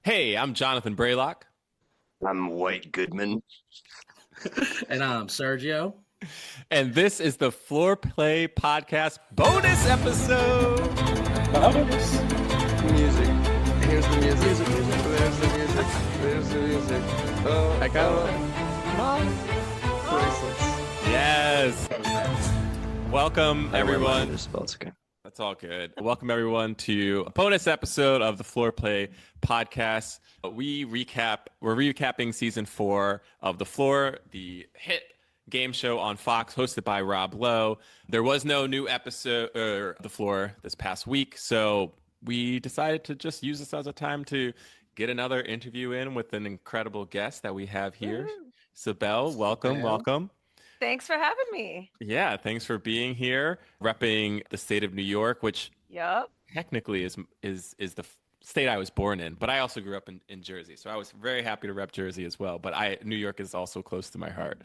Hey, I'm Jonathan Braylock, I'm White Goodman. And I'm Sergio. and this is the Floor Play Podcast bonus episode. Bonus. Music. Here's the music. Music, music. There's the music. There's the music. I got Bracelets. Yes. That was bad. Welcome, I wear mine everyone. under spell. It's okay. That's all good. Welcome, everyone, to a bonus episode of the Floor Play Podcast. We're recapping season 4 of The Floor, the hit game show on Fox hosted by Rob Lowe. There was no new episode of The Floor this past week, so we decided to just use this as a time to get another interview in with an incredible guest that we have here. Woo. Cibelle, welcome, Well, welcome. Thanks for having me. Yeah, thanks for being here, repping the state of New York, which Yup. technically is the state I was born in, but I also grew up in Jersey, so I was very happy to rep Jersey as well. But New York is also close to my heart.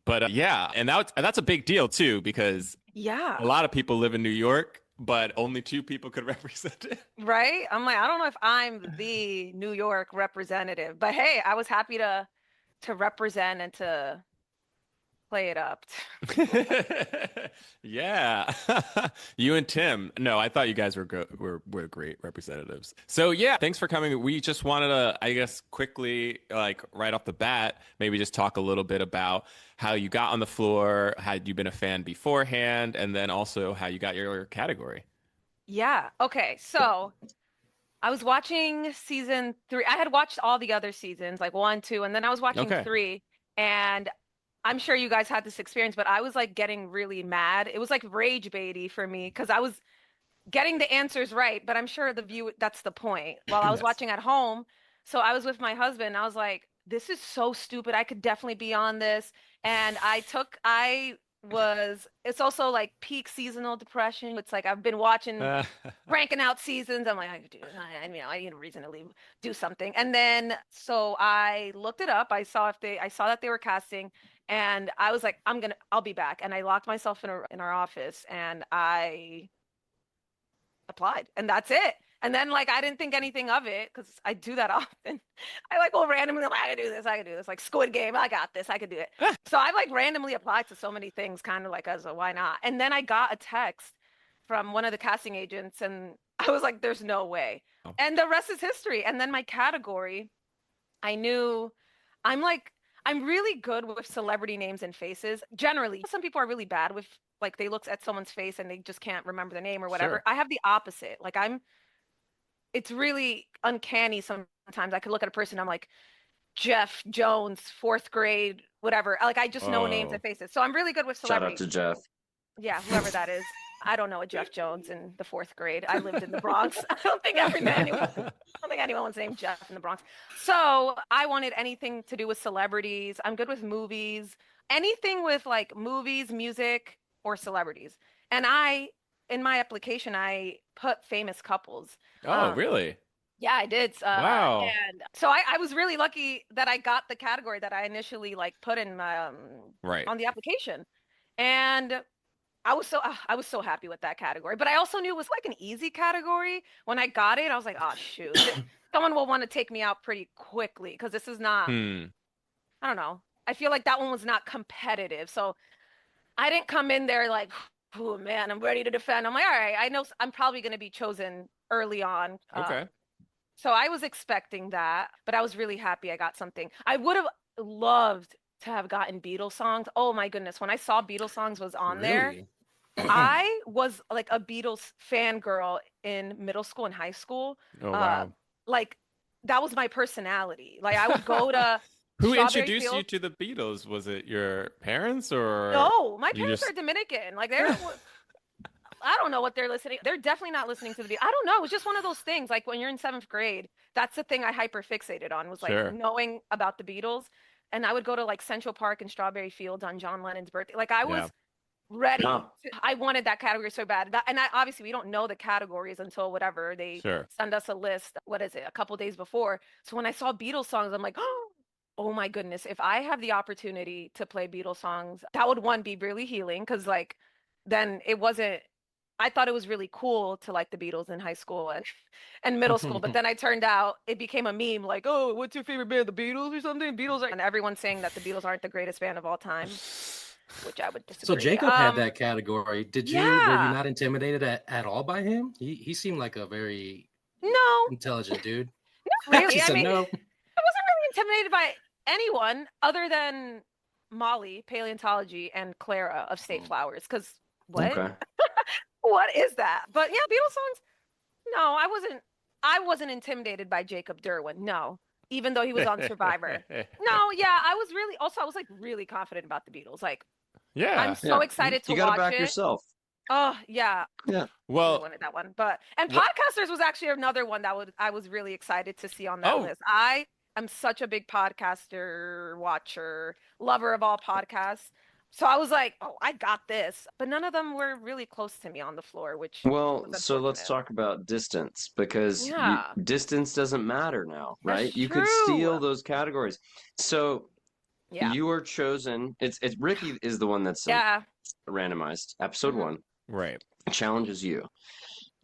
But yeah, and that's a big deal too because Yeah. a lot of people live in New York, but only 2 people could represent it. Right? I'm like, I don't know if I'm the New York representative, but hey, I was happy to represent and to play it up. Yeah, you and Tim. No, I thought you guys were great representatives. So yeah, thanks for coming. We just wanted to, I guess, quickly, like right off the bat, maybe just talk a little bit about how you got on the floor, had you been a fan beforehand, and then also how you got your category. Yeah. Okay. So I was watching season 3. I had watched all the other seasons, like 1, 2, and then I was watching Okay. 3. And I'm sure you guys had this experience, but I was like getting really mad. It was like rage baity for me because I was getting the answers right, but I'm sure the view that's the point. While I was Yes. watching at home, so I was with my husband, and I was like, this is so stupid. I could definitely be on this. And it's also like peak seasonal depression. It's like I've been watching Uh, cranking out seasons. I'm like, I could do it. I need a reason to leave, do something. And then so I looked it up. I saw that they were casting, and I was like, I'll be back. And I locked myself in our office, and I applied, and that's it. And then like I didn't think anything of it because I do that often. I like will randomly like, I can do this, I can do this, like Squid Game, I got this, I could do it. So I like randomly applied to so many things, kind of like as a why not. And then I got a text from one of the casting agents, and I was like, there's no way. And the rest is history. And then my category, I knew I'm like I'm really good with celebrity names and faces. Generally, some people are really bad with like they look at someone's face and they just can't remember the name or whatever. sure. I have the opposite. It's really uncanny sometimes. I could look at a person, I'm like, Jeff Jones, fourth grade, whatever. Like I just know names Oh. and faces. So I'm really good with shout out celebrities. to Jeff. Yeah, whoever that is. I don't know a Jeff Jones in the fourth grade. I lived in the Bronx. I don't think anyone's named Jeff in the Bronx. So I wanted anything to do with celebrities. I'm good with movies. Anything with like movies, music, or celebrities. And in my application, I put famous couples. Oh, Um, really? yeah, I did. Wow. And so I was really lucky that I got the category that I initially like put in my Right. on the application. And I was so happy with that category. But I also knew it was like an easy category. When I got it, I was like, oh shoot. Someone will want to take me out pretty quickly because this is not, Hmm. I don't know. I feel like that one was not competitive. So I didn't come in there like, oh man, I'm ready to defend. I'm like, all right, I know I'm probably going to be chosen early on. Okay. So I was expecting that, but I was really happy I got something. I would have loved to have gotten Beatles songs. Oh my goodness. When I saw Beatles songs was on there, Really? I was like a Beatles fangirl in middle school and high school. Oh, Uh, wow. like that was my personality. Like I would go to Who Strawberry introduced you Fields. to the Beatles? Was it your parents or No, my you parents are just Dominican. I don't know what they're listening. They're definitely not listening to the Beatles. I don't know. It's just one of those things. Like when you're in seventh grade, that's the thing I hyper fixated on was like sure. knowing about the Beatles. And I would go to like Central Park and Strawberry Fields on John Lennon's birthday. Like I was Yeah, ready. No. I wanted that category so bad. Obviously, we don't know the categories until whatever they sure. send us a list. What is it? A couple days before. So when I saw Beatles songs, I'm like, oh my goodness! If I have the opportunity to play Beatles songs, that would one be really healing because like then it wasn't I thought it was really cool to like the Beatles in high school and middle school, but then I turned out it became a meme like, oh, what's your favorite band, the Beatles or something? Beatles are, and everyone's saying that the Beatles aren't the greatest band of all time, which I would So disagree. Jacob had that category. Were you Yeah, not intimidated at all by him? He seemed like a very no, intelligent dude. not She really. I said mean, I no. wasn't really intimidated by anyone other than Molly, paleontology, and Clara of State Flowers. Because what? Okay. What is that? But yeah, Beatles songs. No, I wasn't. I wasn't intimidated by Jacob Derwin. No, even though he was on Survivor. No, yeah, I was really. Also, I was like really confident about the Beatles. Like, I'm Yeah. so Yeah. excited to You got to watch back it. yourself. Oh yeah, Yeah. really Well, wanted that one. But and what, podcasters was actually another one that I was really excited to see on that oh, list. I am such a big podcaster watcher, lover of all podcasts. So I was like, oh, I got this. But none of them were really close to me on the floor, which Well, was so let's unfortunate. talk about distance because Yeah, distance doesn't matter now, that's right? You could true. steal those categories. So Yeah. you are chosen. It's Ricky is the one that's Yeah. randomized. Episode Mhm. 1 right. challenges you.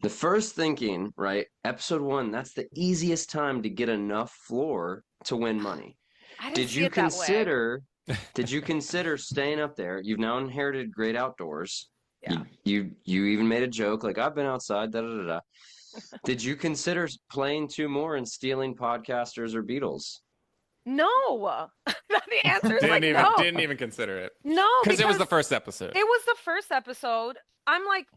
The first thinking, right? Episode 1, that's the easiest time to get enough floor to win money. I didn't Did see you it that way. consider staying up there? You've now inherited great outdoors. Yeah. You even made a joke like I've been outside. Da da da da. Did you consider playing 2 more and stealing podcasters or Beatles? No. The answer is like Didn't no. even consider it No, because it was the because first episode. it was the first episode. I'm like,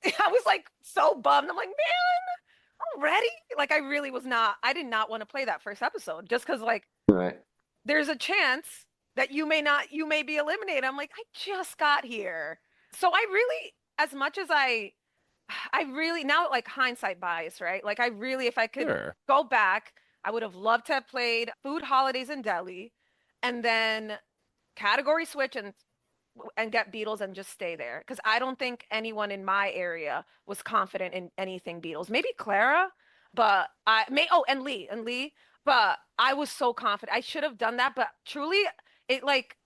I was like so bummed. I'm like, man, already? Like, I really was not. I did not want to play that first episode just because, like, Right. there's a chance that you may be eliminated. I'm like, I just got here. So I really, as much as I really, now like hindsight bias, right? Like, I really, if I could Sure. go back, I would have loved to have played Food Holidays in Delhi and then category switch and get Beatles and just stay there because I don't think anyone in my area was confident in anything Beatles. Maybe Clara, but and Lee, but I was so confident. I should have done that, but truly, it like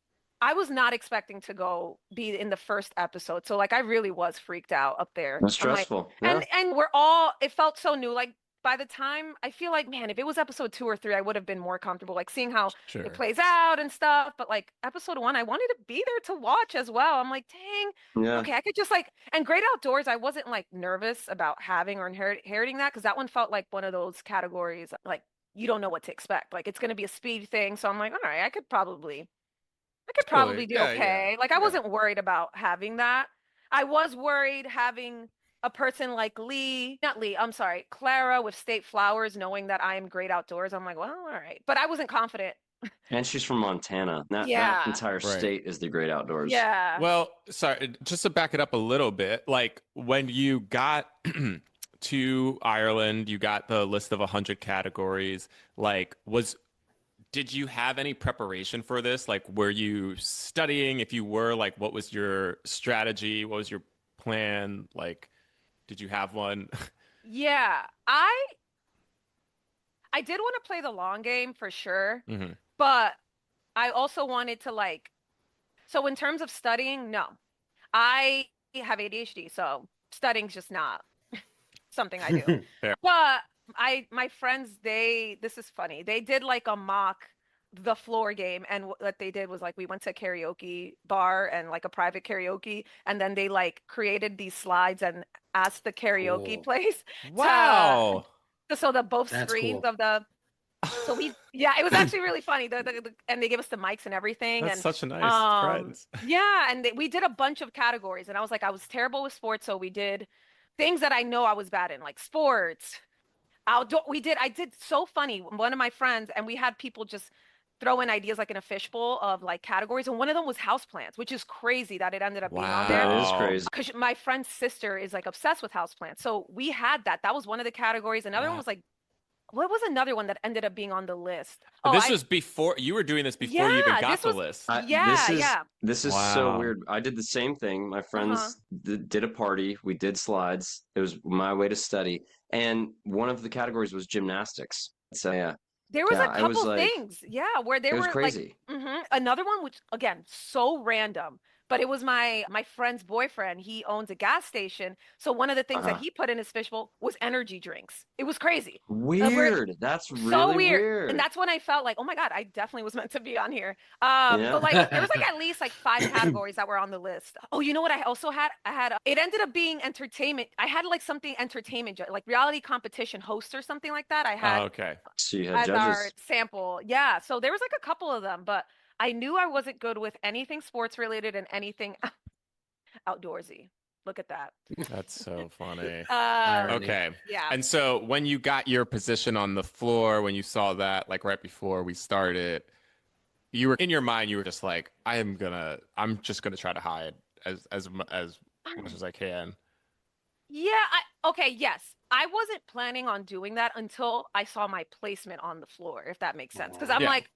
I was not expecting to go be in the first episode, so like I really was freaked out up there. That's I'm like, stressful. Yeah. and we're all. It felt so new. Like by the time I feel like, man, if it was episode 2 or 3, I would have been more comfortable, like seeing how Sure. it plays out and stuff. But like episode 1, I wanted to be there to watch as well. I'm like, dang, Yeah. okay, I could just like, and Great Outdoors, I wasn't like nervous about having or inheriting that because that one felt like one of those categories, like you don't know what to expect. Like it's going to be a speed thing. So I'm like, all right, I could probably Totally. do Yeah, okay. yeah, Like I yeah. wasn't worried about having that. I was worried having a person like not Lee, I'm sorry, Clara with State Flowers, knowing that I am Great Outdoors. I'm like, well, all right. But I wasn't confident. And she's from Montana. That Yeah. entire Right. state is the great outdoors. Yeah. Well, sorry, just to back it up a little bit, like when you got to Ireland, you got the list of 100 categories. Like, did you have any preparation for this? Like, were you studying? If you were, like, what was your strategy? What was your plan? Like, did you have one? Yeah. I did want to play the long game for sure, Mhm. but I also wanted to like, so in terms of studying, no. I have ADHD, so studying's just not something I do. Fair. But my friends, this is funny. They did like a mock the floor game, and what they did was like we went to a karaoke bar and like a private karaoke, and then they like created these slides and asked the karaoke Cool. place Wow. so the both That's screens cool. of the so yeah, it was actually really funny. And they gave us the mics and everything. That's And such a nice friends. yeah, and we did a bunch of categories. And I was like, I was terrible with sports, so we did things that I know I was bad in, like sports, outdoor. I did so funny. One of my friends, and we had people just throw in ideas like in a fishbowl of like categories, and one of them was houseplants, which is crazy that it ended up being on there. That is Wow. crazy. Because my friend's sister is like obsessed with houseplants. So we had that. That was one of the categories. Another one Wow. was like, what was another one that ended up being on the list? But this was before you were doing this before you even Yeah, got this the was- list. Yeah. This is so Wow. weird. I did the same thing. My friends Uh-huh. did a party. We did slides. It was my way to study. And one of the categories was gymnastics. So yeah, There was Yeah, a it was couple like- things, yeah, where they it was were crazy. like, another one, which again, so random, but it was my friend's boyfriend. He owns a gas station. So one of the things that he put in his fishbowl was energy drinks. It was crazy. Weird. That's So really weird. weird. And that's when I felt like, oh my God, I definitely was meant to be on here. But like there was like at least like 5 categories that were on the list. Oh, you know what I also had? It ended up being entertainment. I had like something entertainment, like reality competition host or something like that. I had okay. So you had as judges. our sample. Yeah. So there was like a couple of them, but I knew I wasn't good with anything sports related and anything outdoorsy. Look at that. That's so funny. Irony. Okay. Yeah. And so when you got your position on the floor, when you saw that, like right before we started, you were in your mind, you were just like, I'm just gonna try to hide as much as I can. Yeah, okay, yes. I wasn't planning on doing that until I saw my placement on the floor, if that makes sense. Because I'm Yeah. like,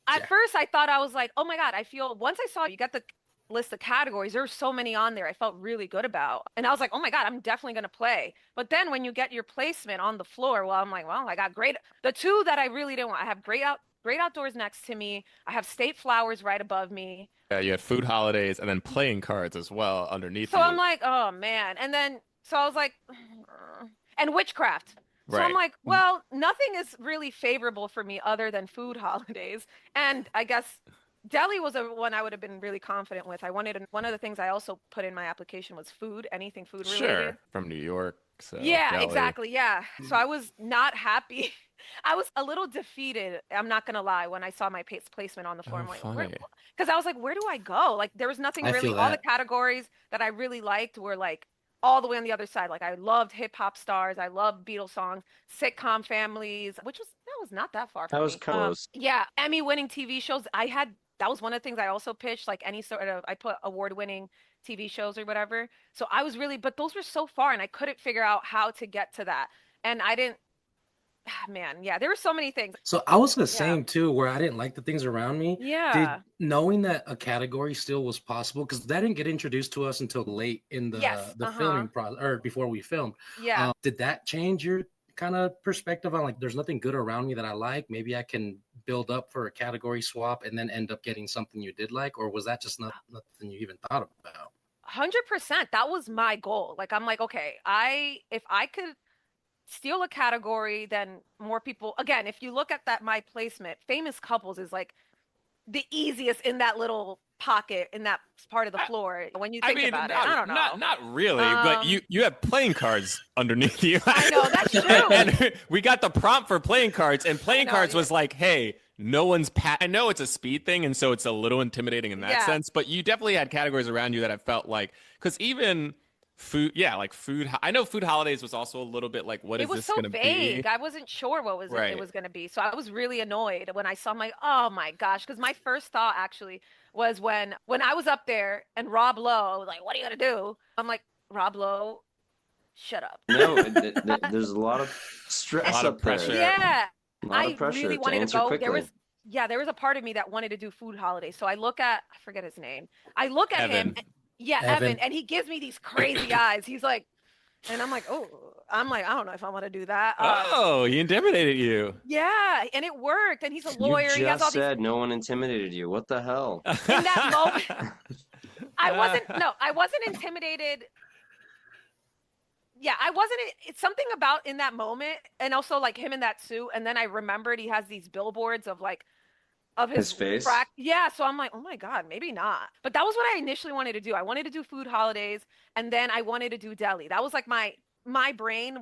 at first I thought I was like, oh my God, once I saw you got the list of categories, there were so many on there I felt really good about. And I was like, oh my God, I'm definitely going to play. But then when you get your placement on the floor, well, I'm like, well, I got the 2 that I really didn't want. I have great outdoors next to me. I have state flowers right above me. Yeah, you had food holidays and then playing cards as well underneath So you. I'm like, oh man. And then, so I was like, and witchcraft. So I'm like, well, nothing is really favorable for me other than food holidays. And I guess deli was one I would have been really confident with. One of the things I also put in my application was food, anything food related. Sure, from New York. So yeah, deli. exactly. Yeah. So I was not happy. I was a little defeated. I'm not gonna lie. When I saw my placement on the floor, I'm like, because I was like, where do I go? Like, there was nothing really. All the categories that I really liked were like all the way on the other side. Like, I loved hip hop stars. I loved Beatles songs, sitcom families, that was not that far from me. That was close. Yeah, Emmy-winning TV shows. That was one of the things I also pitched. Like any sort of, I put award-winning TV shows or whatever. So I was really, but those were so far, and I couldn't figure out how to get to that. And I didn't. Man, yeah, there were so many things. So I was the same too, where I didn't like the things around me. Yeah. Knowing that a category still was possible, because that didn't get introduced to us until late in the filming process, or before we filmed. Yeah. Did that change your kind of perspective on like, there's nothing good around me that I like? Maybe I can build up for a category swap and then end up getting something you did like, or was that just nothing you even thought about? 100%. That was my goal. Like, I'm like, okay, if I could steal a category, then more people, again, if you look at my placement, famous couples is like the easiest in that little pocket in that part of the floor when you think about it. I don't know. Not really, but you have playing cards underneath you. I know, that's true. And we got the prompt for playing cards, and playing cards was like, hey, no one's I know it's a speed thing, and so it's a little intimidating in that sense, but you definitely had categories around you that I felt like, because even food, like food. I know food holidays was also a little bit like, what is this going to be? It was so vague. I wasn't sure what it was going to be. So I was really annoyed when I saw oh my gosh, because my first thought actually was when I was up there and Rob Lowe was like, what are you going to do? I'm like, Rob Lowe, shut up. No, there's a lot of stress, a lot of pressure. There. Yeah. A lot of pressure really wanted to go. Quickly. There was a part of me that wanted to do food holidays. So I forget his name. I look at him. Evan, and he gives me these crazy eyes. He's like, and I'm like, I don't know if I want to do that. He intimidated you. Yeah, and it worked. And he's a lawyer. You he has all said no one intimidated you. What the hell? In that moment, I wasn't intimidated. Yeah, I wasn't. It's something about in that moment, and also like him in that suit. And then I remembered he has these billboards of like, of his face. Yeah, so I'm like, oh my God, maybe not. But that was what I initially wanted to do. I wanted to do food holidays, and then I wanted to do deli. That was like my brain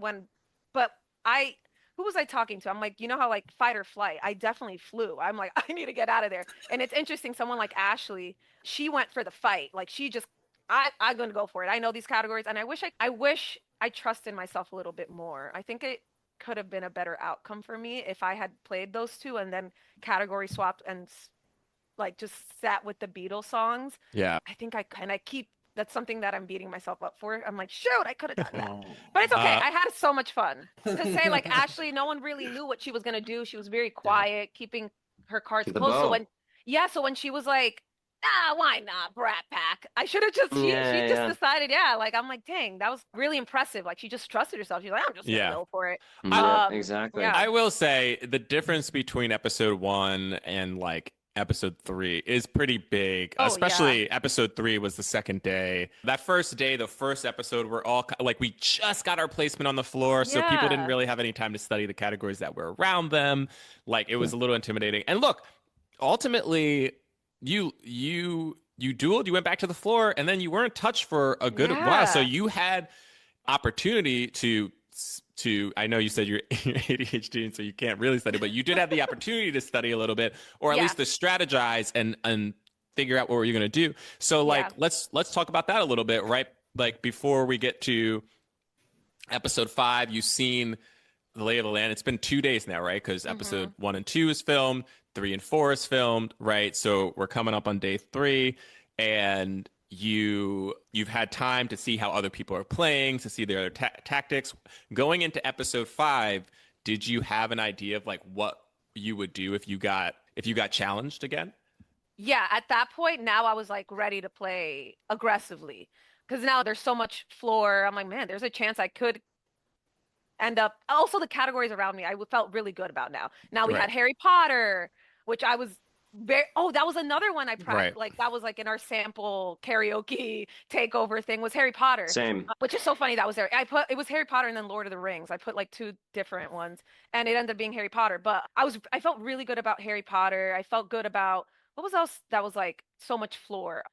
who was I talking to? I'm like, you know how like fight or flight? I definitely flew. I'm like, I need to get out of there. And it's interesting, someone like Ashley, she went for the fight. Like she just, I'm gonna go for it. I know these categories, and I wish I trusted myself a little bit more. I think it could have been a better outcome for me if I had played those 2 and then category swapped and like just sat with the Beatles songs. Yeah. I think that's something that I'm beating myself up for. I'm like, shoot, I could have done that. But it's okay. I had so much fun. To say like Ashley, no one really knew what she was going to do. She was very quiet, keeping her cards close. So when she was like, why not, Brat Pack? I should have just, she just decided, like, I'm like, dang, that was really impressive. Like, she just trusted herself. She's like, I'm just going to go for it. Exactly. I will say the difference between episode 1 and like episode 3 is pretty big. Oh, Especially episode 3 was the second day. That first day, the first episode, we're all like, we just got our placement on the floor, so people didn't Yeah. really have any time to study the categories that were around them. Like, it was a little intimidating. And look, ultimately, you dueled, you went back to the floor, and then you weren't touched for a good while. So Yeah. you had opportunity to I know you said you're ADHD and so you can't really study, but you did have the opportunity to study a little bit, or at Yeah. least to strategize and figure out what you're going to do. So like Yeah. let's talk about that a little bit, right? Like before we get to episode 5, you've seen the lay of the land. It's been 2 days now, right? Because episode 1 and 2 is filmed, 3 and 4 is filmed, right? So we're coming up on day 3, and you've had time to see how other people are playing, to see their tactics. Going into episode 5, did you have an idea of like what you would do if you got challenged again? Yeah, at that point, now I was like ready to play aggressively because now there's so much floor. I'm like, man, there's a chance I could end up. Also, the categories around me, I felt really good about now. Now we Right. had Harry Potter, which I was very. Oh, that was another one I practiced. Right. Like that was like in our sample karaoke takeover thing was Harry Potter. Same. Which is so funny that was there. It was Harry Potter and then Lord of the Rings. I put like 2 different ones, and it ended up being Harry Potter. But I felt really good about Harry Potter. I felt good about what was else that was like so much floor.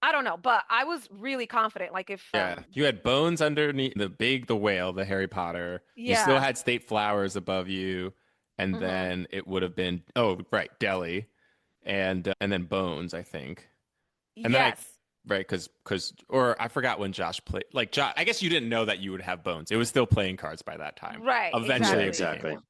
I don't know, but I was really confident. Like if Yeah, you had Bones underneath the whale, the Harry Potter. You still Yeah. had State Flowers above you, and Mhm. then it would have been Delhi, and then Bones, I think. And then yes. right, because or I forgot when Josh played. Like Josh, I guess you didn't know that you would have Bones. It was still playing cards by that time. Right, Eventually, exactly. it became one.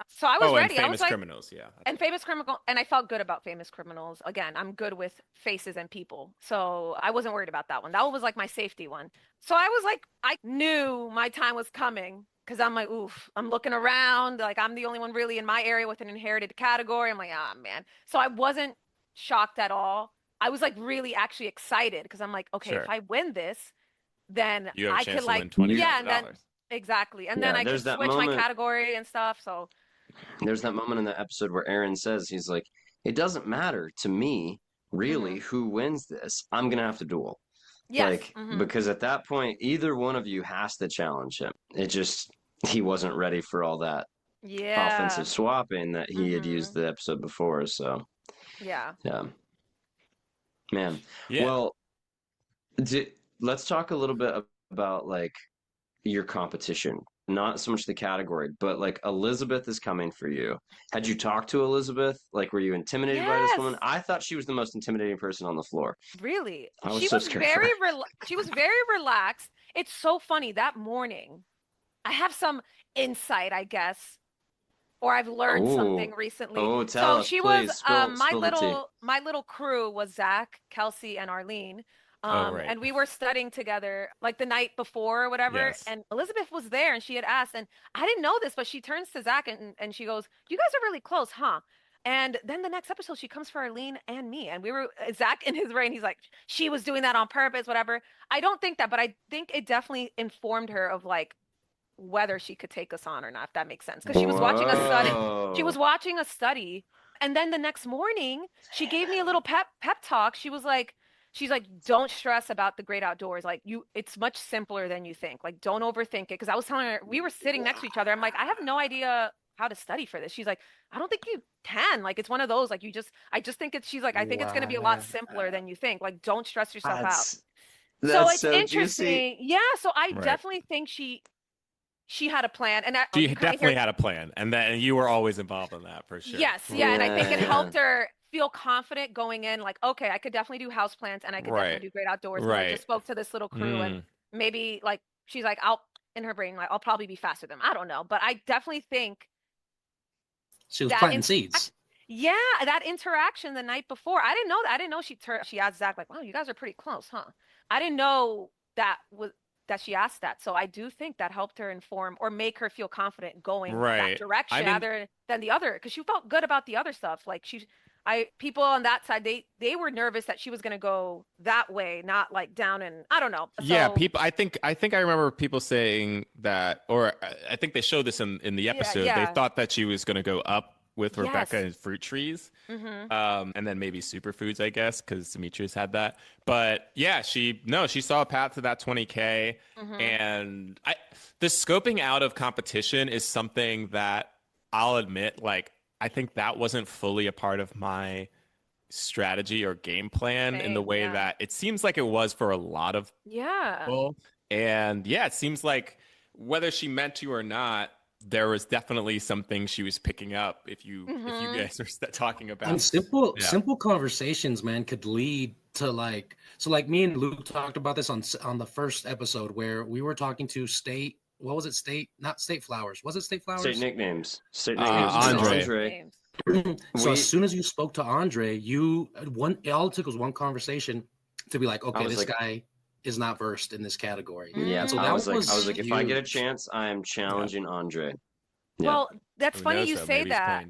So I was Oh, ready. and I Famous was like, Criminals, yeah. and famous criminal, and I felt good about famous criminals. Again, I'm good with faces and people, so I wasn't worried about that one. That one was like my safety one. So I was like, I knew my time was coming because I'm like, oof, I'm looking around, like I'm the only one really in my area with an inherited category. I'm like, ah, man. So I wasn't shocked at all. I was like really actually excited because I'm like, okay, Sure. if I win this, then You have a I chance could to like, win $20,000. yeah, and then exactly, and then Yeah, I could there's that switch my moment. category and stuff. So There's that moment in the episode where Aaron says, he's like, it doesn't matter to me, really, who wins this. I'm going to have to duel. yes, Like, because at that point, either one of you has to challenge him. He wasn't ready for all that yeah, offensive swapping that he had used the episode before. So, yeah. yeah. Man. Yeah. Well, let's talk a little bit about like your competition. Not so much the category, but like Elizabeth is coming for you. Had you talked to Elizabeth? Like, were you intimidated by this woman? Yes. I thought she was the most intimidating person on the floor. Really? I was She so was scared. very she was very relaxed. It's so funny that morning. I have some insight, I guess, or I've learned something recently. Oh, tell So us, she please. was Spill the tea. my little crew was Zach, Kelsey, and Arlene. Right. And we were studying together like the night before or whatever. Yes. And Elizabeth was there and she had asked, and I didn't know this, but she turns to Zach and she goes, "You guys are really close, huh?" And then the next episode, she comes for Arlene and me. And we were, Zach in his brain, he's like, she was doing that on purpose, whatever. I don't think that, but I think it definitely informed her of like whether she could take us on or not, if that makes sense. Because she was watching a study. She was watching a study. And then the next morning, she gave me a little pep talk. She's like, don't stress about the great outdoors. Like it's much simpler than you think. Like, don't overthink it. Because I was telling her, we were sitting next to each other. I'm like, I have no idea how to study for this. She's like, I don't think you can. Like, it's one of those, like, I just think she's like, I think it's going to be a lot simpler than you think. Like, don't stress yourself out. So That's it's so interesting. juicy. Yeah. So I Right. definitely think she had a plan. And She definitely had a plan, and then you were always involved in that for sure. Yes. Yeah. And I think it Yeah. helped her feel confident going in, like, okay, I could definitely do house plants and I could Right. definitely do great outdoors. And I Right. just spoke to this little crew and maybe like she's like, in her brain, like I'll probably be faster than them. I don't know. But I definitely think She was that planting seeds. yeah, that interaction the night before. I didn't know that. I didn't know she asked Zach, like, wow, you guys are pretty close, huh? I didn't know that she asked that. So I do think that helped her inform or make her feel confident going that Right. direction I mean- rather than the other. Because she felt good about the other stuff. Like people on that side, they were nervous that she was going to go that way, not like down and I don't know. Yeah, So- people. I think I remember people saying that, or I think they showed this in the episode. yeah. They thought that she was going to go up with Rebecca and fruit trees. Mm-hmm. And then maybe superfoods, I guess, because Demetrius had that. But yeah, she saw a path to that 20K. Mm-hmm. And the scoping out of competition is something that I'll admit, like, I think that wasn't fully a part of my strategy or game plan in the way that it seems like it was for a lot of people. And yeah, it seems like whether she meant to or not, there was definitely something she was picking up if you guys are talking about. And simple conversations, man, could lead to like me and Luke talked about this on the first episode where we were talking to not State Flowers. Was it State Flowers? State nicknames. Andre. So as soon as you spoke to Andre, all it took was one conversation to be like, okay, this guy is not versed in this category. Yeah, so I was like, if I get a chance, I am challenging Andre. Yeah. Well, that's funny you say that.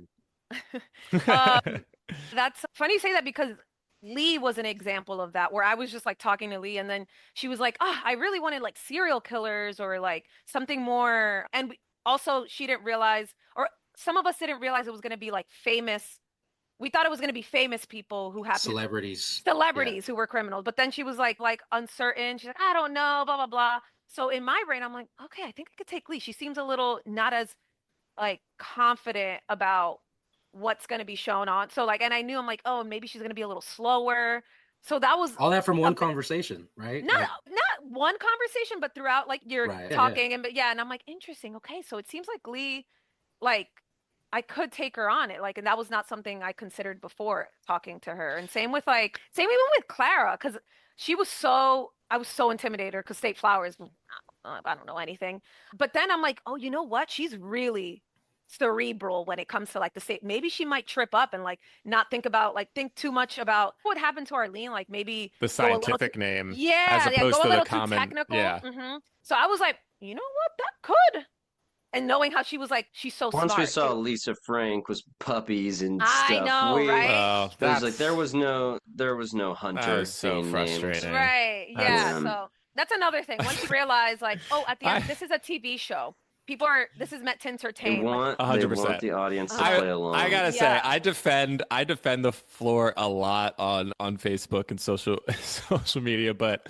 That's funny you say that because Lee was an example of that, where I was just like talking to Lee, and then she was like, "Oh, I really wanted like serial killers or like something more." And also, she didn't realize, or some of us didn't realize it was going to be like famous. We thought it was going to be famous people who happened celebrities who were criminals. But then she was like uncertain. She's like, I don't know, blah blah blah. So in my brain, I'm like, okay, I think I could take Lee. She seems a little not as like confident about what's going to be shown on. So like, and I knew, I'm like, oh, maybe she's going to be a little slower. So that was all that from one conversation, right? Not one conversation, but throughout like you're talking and and I'm like, interesting. Okay, so it seems like Lee, like I could take her on it, like, and that was not something I considered before talking to her. And same even with Clara, because I was so intimidated because State Flowers, I don't know anything. But then I'm like, oh, you know what? She's really cerebral when it comes to like the state. Maybe she might trip up and like not think too much about what happened to Arlene. Like maybe the scientific name, as opposed go a to little the common. Too technical. Yeah. Mm-hmm. So I was like, you know what? That could. And knowing how she was like, she's so smart. Once we saw too. Lisa Frank was puppies and stuff. I know, right? There was no Hunter. That was so being frustrating. named. Right. Yeah. So that's another thing. Once you realize, like, oh, at the end, this is a TV show. This is meant to entertain. They want 100%. the audience to play along. I gotta say, I defend the floor a lot on Facebook and social media, but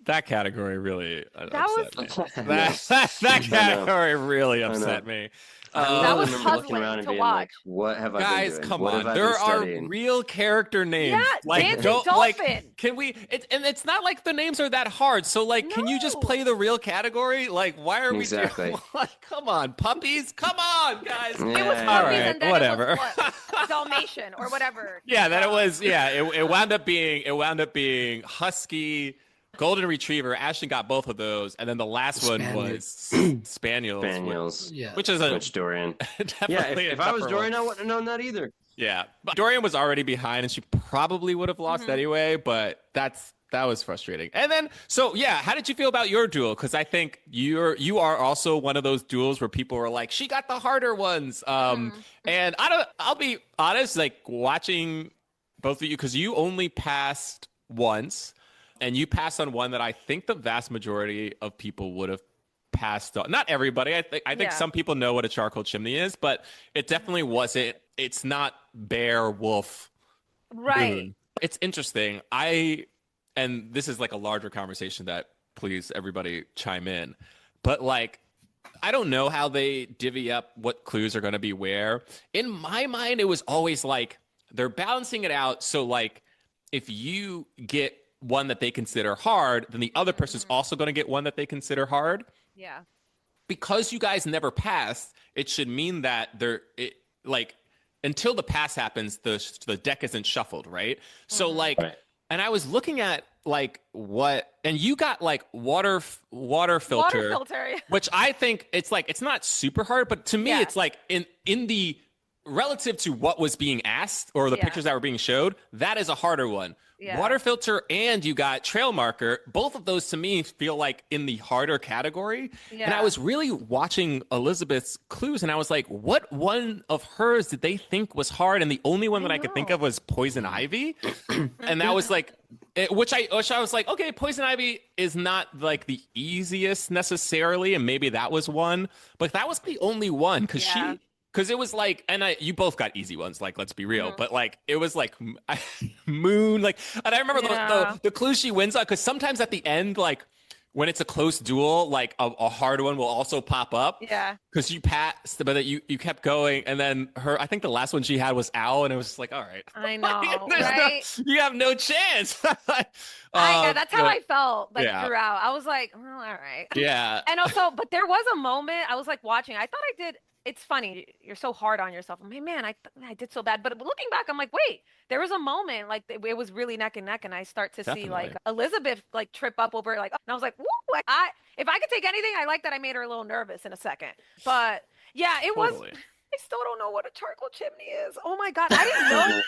that category really upset me. That category really upset me. That was looking around and being like, "What have I been doing? Guys, come what on! Have I there been are studying? real character names. Yeah, like, don't Dolphin. like. Can we? And it's not like the names are that hard. So, like, can you just play the real category? Like, why are we doing? Like, come on, puppies! Come on, guys! Yeah. It was puppies, All right, and then whatever. It was what? Dalmatian or whatever. Yeah, then it was. Yeah, it wound up being husky. Golden Retriever. Ashton got both of those, and then the last one was Spaniels. Which is Dorian. Definitely if I was Dorian, I wouldn't have known that either. Yeah, but Dorian was already behind, and she probably would have lost anyway. But that was frustrating. And then, so yeah, how did you feel about your duel? Because I think you are also one of those duels where people were like, she got the harder ones. And I'll be honest, like watching both of you, because you only passed once. And you passed on one that I think the vast majority of people would have passed on. Not everybody. I think some people know what a charcoal chimney is, but it definitely wasn't. It's not bear, wolf. Right. Moon. It's interesting. And this is like a larger conversation that please everybody chime in. But like, I don't know how they divvy up what clues are going to be where. In my mind, it was always like they're balancing it out. So like, if you get one that they consider hard, then the other person's also going to get one that they consider hard. Yeah. Because you guys never passed, it should mean that until the pass happens, the deck isn't shuffled, right? So like, and I was looking at like and you got like water filter, which I think it's not super hard, but to me it's like in the relative to what was being asked or the pictures that were being showed, that is a harder one. Yeah. Water filter and you got trail marker. Both of those to me feel like in the harder category. Yeah. And I was really watching Elizabeth's clues and I was like, what one of hers did they think was hard? And the only one that I could think of was poison ivy. And that was like, which I was like, okay, poison ivy is not like the easiest necessarily. And maybe that was one, but that was the only one because because it was like, and you both got easy ones, like, let's be real, Mhm. but like it was like Moon, like, and I remember Yeah. the clue she wins on, because sometimes at the end, like when it's a close duel, like a hard one will also pop up Yeah. because you passed, but that you kept going, and then I think the last one she had was Owl, and it was just like, all right, I like, know, there's right? you have no chance. That's how But I felt like yeah, throughout. I was like, well, all right. yeah, And also, but there was a moment I was like watching. I thought I did. It's funny. You're so hard on yourself. I'm like, man, I did so bad. But looking back, I'm like, wait, there was a moment like it was really neck and neck, and I start to see like definitely. Elizabeth like trip up over like, and I was like, woo, like if I could take anything, I like that I made her a little nervous in a second. But yeah, it was. Totally. I still don't know what a charcoal chimney is. Oh my God, I didn't know.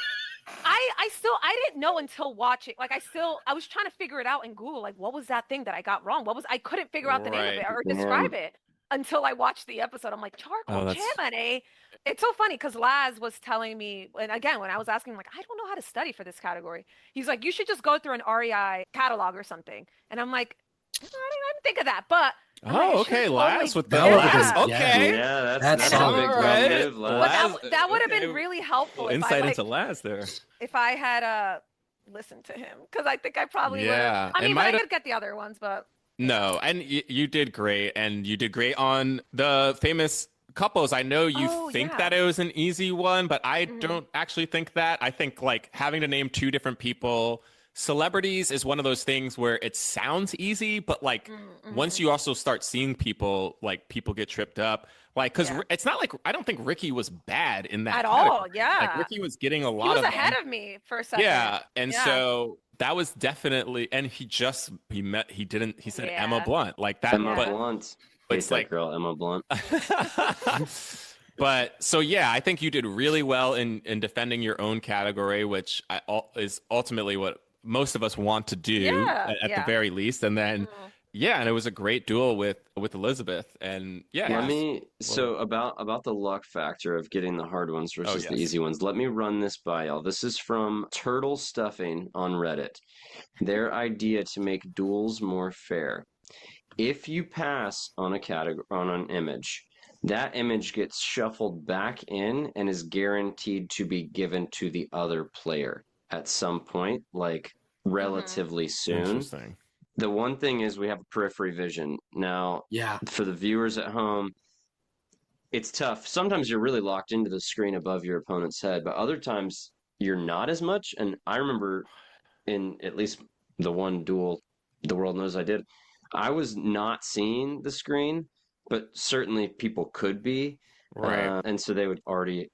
I didn't know until watching. Like I was trying to figure it out in Google. Like what was that thing that I got wrong? I couldn't figure out the name of it Right. or Man. describe it until I watched the episode. I'm like, charcoal Oh, that's chimney. It's so funny because Laz was telling me, and again, when I was asking, like, I don't know how to study for this category. He's like, you should just go through an REI catalog or something. And I'm like, I didn't think of that, but I'm like, I Oh, should have okay, totally. Laz with the That would've Laz. been- yeah. Okay. Yeah, That's that's a solid. big All right. move, But Laz. that would have Okay. been really helpful if Insight I into like Laz there. if I had listened to him because I think I probably would have. Yeah, I it mean, but I might have. could get the other ones, but No, and you did great, and you did great on the famous couples. I know you oh think yeah. that it was an easy one, but I Mhm. don't actually think that. I think like having to name two different people, celebrities is one of those things where it sounds easy, but like once Mhm. you also start seeing people, like people get tripped up. Like, because Yeah. it's not like I don't think Ricky was bad in that At all, category. yeah. Like Ricky was getting a He lot was of ahead them. of me for a second. Yeah, and Yeah. so that was definitely, and he said Emma Yeah. Blunt like that, Emma Yeah. Blunt. but Hate it's that like, girl, Emma Blunt. but so yeah, I think you did really well in defending your own category, which is ultimately what most of us want to do Yeah. at the Yeah. very least, and then. Mhm. Yeah, and it was a great duel with Elizabeth, and yeah, Yeah. Let me well, so about the luck factor of getting the hard ones versus the yes. easy ones. Let me run this by y'all. This is from Turtle Stuffing on Reddit. Their idea to make duels more fair. If you pass on a category on an image, that image gets shuffled back in and is guaranteed to be given to the other player at some point, like relatively soon. Interesting. The one thing is we have periphery vision. Now, Yeah. for the viewers at home, it's tough. Sometimes you're really locked into the screen above your opponent's head, but other times you're not as much. And I remember in at least the one duel the world knows I did, I was not seeing the screen, but certainly people could be. Right. And so they would already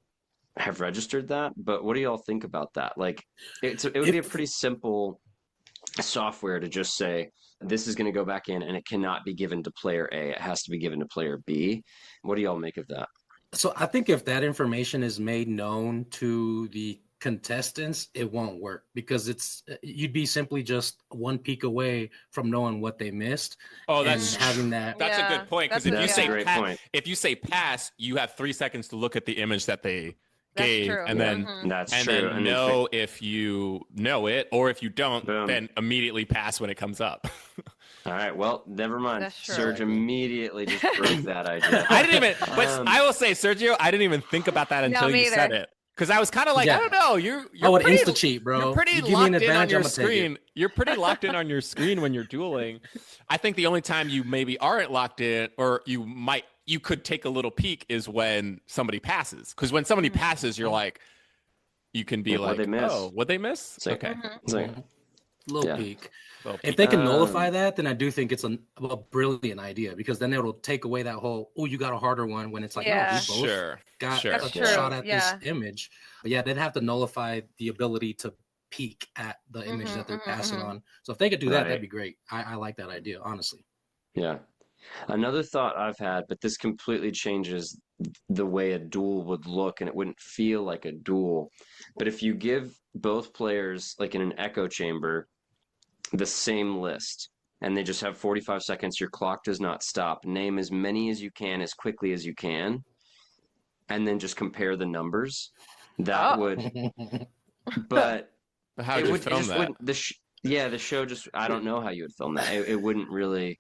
have registered that. But what do y'all think about that? Like, it would be a pretty simple software to just say, this is going to go back in and it cannot be given to player A. It has to be given to player B. What do y'all make of that? So I think if that information is made known to the contestants, it won't work because you'd be simply just one peek away from knowing what they missed. Oh, and that's having that. That's a Yeah, good point, because that's if a- you That's say a great point. if you say pass, you have 3 seconds to look at the image that they That's gave, true. and then Mhm. That's and true. then And then know if you know it, or if you don't, Boom. then immediately pass when it comes up. all right, well, never mind. That's true. Serge immediately just broke that idea. I didn't even, but Um, I will say, Sergio, I didn't even think about that until me you said either. it, because I was kind of like, Yeah. I don't know, you're I would pretty, insta cheat, bro. You're pretty You give me locked an in on advantage, your I'm gonna take it. screen. You're pretty locked in on your screen when you're dueling. I think the only time you maybe aren't locked in, or you could take a little peek, is when somebody passes. Because when somebody passes, you're like, you can be What'd like, they miss? oh, what'd they miss? It's like- Okay. It's like, Little Yeah. peek. Well, If they can Um, nullify that, then I do think it's a brilliant idea because then it'll take away that whole, oh, you got a harder one when it's like, no, Yeah. we both sure. got Sure. a That's true. shot at Yeah. this image. But yeah, they'd have to nullify the ability to peek at the image Mhm, that they're mhm, passing mhm. on. So if they could do that, Right. that'd be great. I like that idea, honestly. yeah. Another thought I've had, but this completely changes the way a duel would look and it wouldn't feel like a duel. But if you give both players, like in an echo chamber, the same list and they just have 45 seconds, your clock does not stop. Name as many as you can as quickly as you can, and then just compare the numbers. That Oh. would, but How would you film that? the show just, I don't know how you would film that. It wouldn't really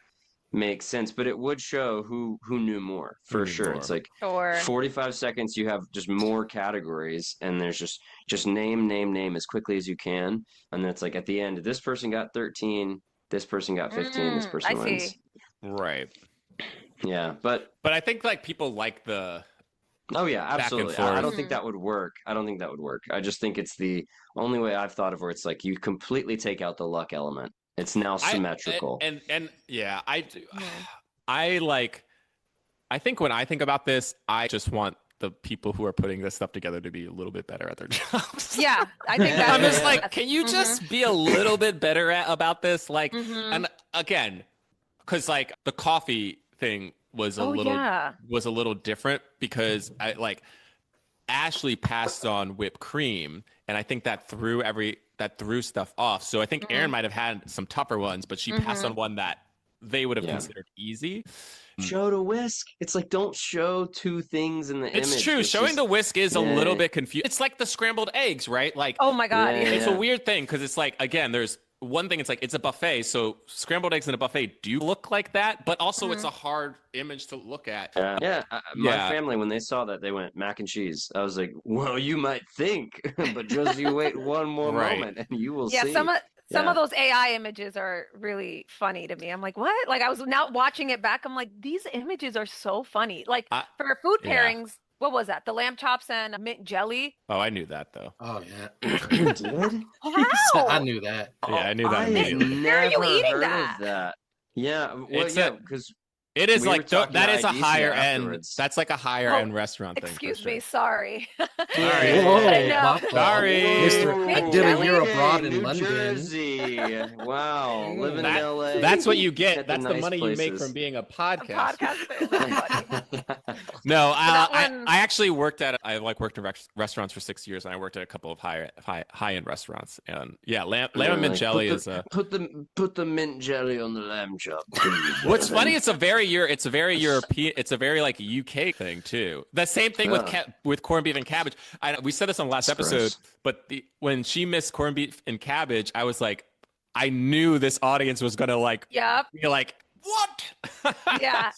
makes sense, but it would show who knew more for knew sure. more. It's like Sure. 45 seconds, you have just more categories, and there's just name as quickly as you can, and then it's like at the end, this person got 13, this person got 15, this I person wins. see. Right. Yeah, but I think like people like the oh yeah, back and absolutely. forth. I don't think that would work. I don't think that would work. I just think it's the only way I've thought of where it's like you completely take out the luck element. It's now symmetrical. And yeah, I do. Mhm. I think when I think about this, I just want the people who are putting this stuff together to be a little bit better at their jobs. Yeah, I think that's I'm just it. like, can you just be a little bit better about this? Like, Mhm. and again, because like the coffee thing was a little different because I like Ashley passed on whipped cream, and I think that threw stuff off. So I think Aaron might have had some tougher ones, but she passed on one that they would have considered easy. Show to whisk. It's like don't show two things in the image. It's true. Showing the whisk is a little bit confused. It's like the scrambled eggs, right? Like, Oh my God. Yeah. it's a weird thing because it's like, again, there's one thing. It's like it's a buffet, so scrambled eggs in a buffet do look like that, but also it's a hard image to look at. My family, when they saw that, they went mac and cheese. I was like, well, you might think, but just you wait one more moment and you will see. Some of those AI images are really funny to me. I'm like, what? Like I was now watching it back. I'm like, these images are so funny. Like for food pairings, what was that? The lamb chops and mint jelly. Oh, I knew that though. Oh yeah. You did? Wow. I knew that. Yeah, I knew that I immediately. Where are you eating heard that? of that. Yeah, well, It's because It is we were like talking that to is a IDC higher afterwards. end. That's like a higher end restaurant thing. Excuse for me, sure. sorry. Sorry. Whoa, I know. my fault. Sorry. Mister, I did a year abroad in New London. Jersey. Wow, living in LA. That's what you get. At That's the nice money you make places. from being a A podcaster. podcaster. That's funny. No, that I one- actually worked in restaurants for 6 years, and I worked at a couple of high end restaurants. And yeah, lamb and mint jelly is a. Put the mint jelly on the lamb chop. What's funny? It's a very European. It's a very like UK thing too. The same thing with corned beef and cabbage. We said this on the last episode, but when she missed corned beef and cabbage, I was like, I knew this audience was gonna like be like, what? Yeah.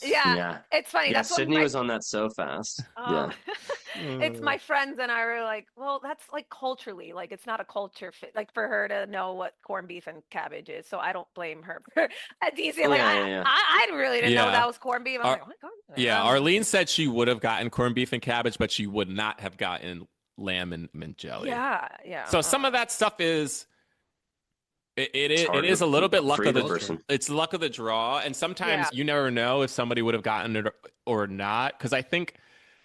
It's funny. Yeah, That's what Sydney was on that so fast. Oh. It's my friends and I were like, well, that's like culturally, like it's not a culture fit, like for her to know what corned beef and cabbage is. So I don't blame her for at DC. Like I really didn't know that was corned beef. I'm like, oh my God. Arlene said she would have gotten corned beef and cabbage, but she would not have gotten lamb and mint jelly. Yeah. So some of that stuff is. It is a little bit luck of it's luck of the draw, and sometimes you never know if somebody would have gotten it or not. Because I think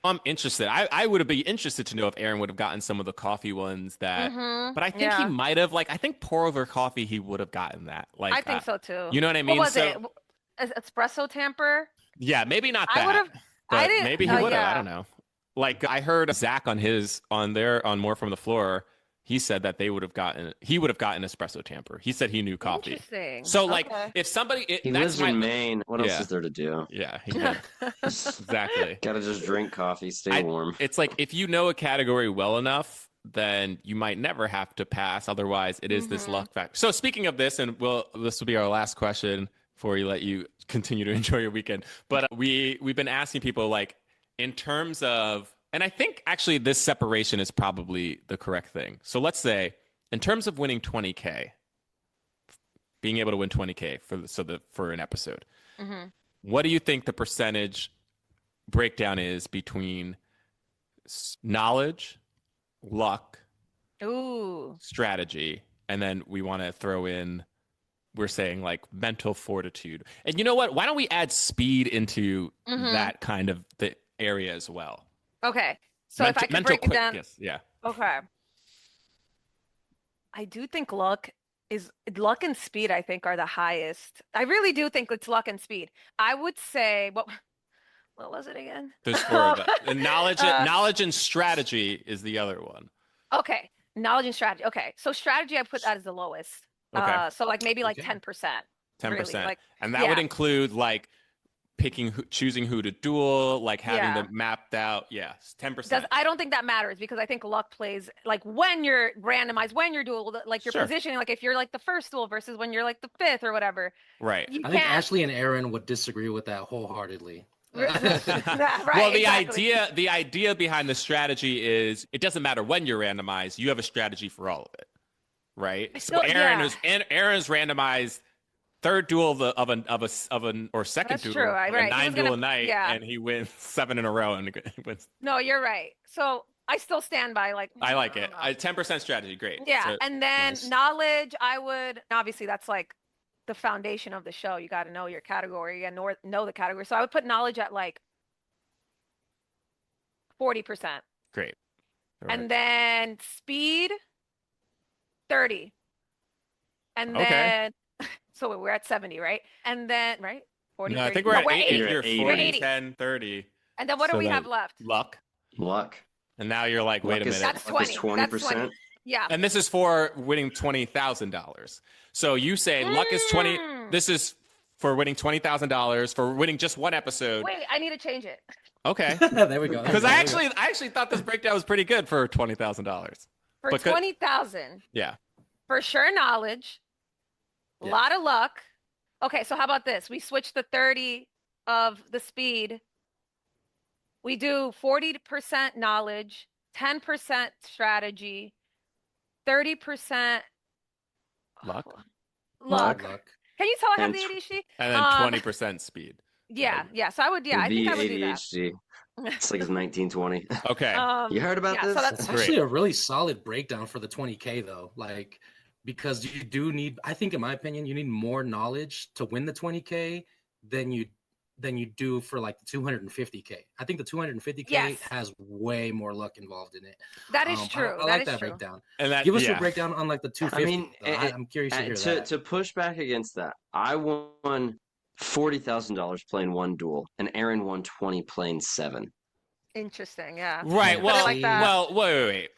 I'm interested. I would be interested to know if Aaron would have gotten some of the coffee ones that. But I think he might have. Like I think pour over coffee, he would have gotten that. Like I think so too. You know what I mean? What was it? Espresso tamper? Yeah, maybe not that. I would have. But maybe he would have. I don't know. Like I heard Zach on More from the Floor. He said that he would have gotten espresso tamper. He said he knew coffee. Interesting. So like if somebody he lives in Maine, what else is there to do? Yeah, exactly. Gotta just drink coffee, stay warm. It's like if you know a category well enough, then you might never have to pass. Otherwise, it is this luck factor. So speaking of this, and this will be our last question before we let you continue to enjoy your weekend. But we've been asking people like in terms of. And I think actually this separation is probably the correct thing. So let's say in terms of winning 20K, being able to win 20K for an episode, what do you think the percentage breakdown is between knowledge, luck, strategy, and then we want to throw in, we're saying like mental fortitude. And you know what? Why don't we add speed into that kind of the area as well? Okay. So if I could break it down. Yeah. Okay. I do think luck and speed, I think, are the highest. I really do think it's luck and speed. I would say what was it again? There's four of them. And knowledge and strategy is the other one. Okay. Knowledge and strategy. Okay. So strategy, I put that as the lowest. Okay. So like maybe like 10%. 10%. Really, like, and that would include like choosing who to duel, like having Yeah. them mapped out. Yeah, 10%. I don't think that matters because I think luck plays like when you're randomized, when you're duel, like your Sure. positioning, like if you're like the first duel versus when you're like the fifth or whatever. Right. You I think can't. Ashley and Aaron would disagree with that wholeheartedly. Right, Well, the exactly. idea behind the strategy is it doesn't matter when you're randomized. You have a strategy for all of it, right? So Aaron's randomized third duel of an or second That's duel true, of a right. He 9 was duel gonna- a night, yeah. and he wins 7 in a row and wins. No, you're right. So I still stand by like. I like it. don't know. 10% strategy, great. Yeah, So, and then nice. knowledge, I would obviously that's like the foundation of the show. You got to know your category and know the category. So I would put knowledge at like 40%. great. All And right. then speed 30. And Okay. then so we're at 70, right? And then right? 40 No, I 30. think we're No, at 8. You're You're at 80. 40, 80. 10, 30. And then what do So we then have left? Luck. Luck. And now you're like, wait a minute. That's Luck is 20. That's 20%. Yeah. And this is for winning $20,000. So you say luck is 20. This is for winning $20,000 for winning just one episode. Wait, I need to change it. Okay. There we go. Because I actually thought this breakdown was pretty good for $20,000. For But good- 20,000. Yeah. For sure knowledge. A Yeah. lot of luck. Okay, so how about this? We switch the 30 of the speed. We do 40% knowledge, 10% strategy, 30% Luck. luck. Luck. Can you tell I have And the ADHD? And then 20% speed. Yeah, yeah. So I would, I think I would do that. ADHD. It's like it's 1920. Okay. You heard about yeah, this? So that's It's Great. actually a really solid breakdown for the 20K though. Like, because you do need, I think in my opinion, you need more knowledge to win the 20K than you do for like the 250K. I think the 250K Yes. has way more luck involved in it. that is true. I That like is that true. breakdown. And that Give us yeah. your breakdown on like the 250. I mean, I'm curious to hear that. To push back against that, I won $40,000 playing one duel, and Aaron won 20 playing 7. Interesting. Yeah. Right. Yeah. Well, like that. well, wait.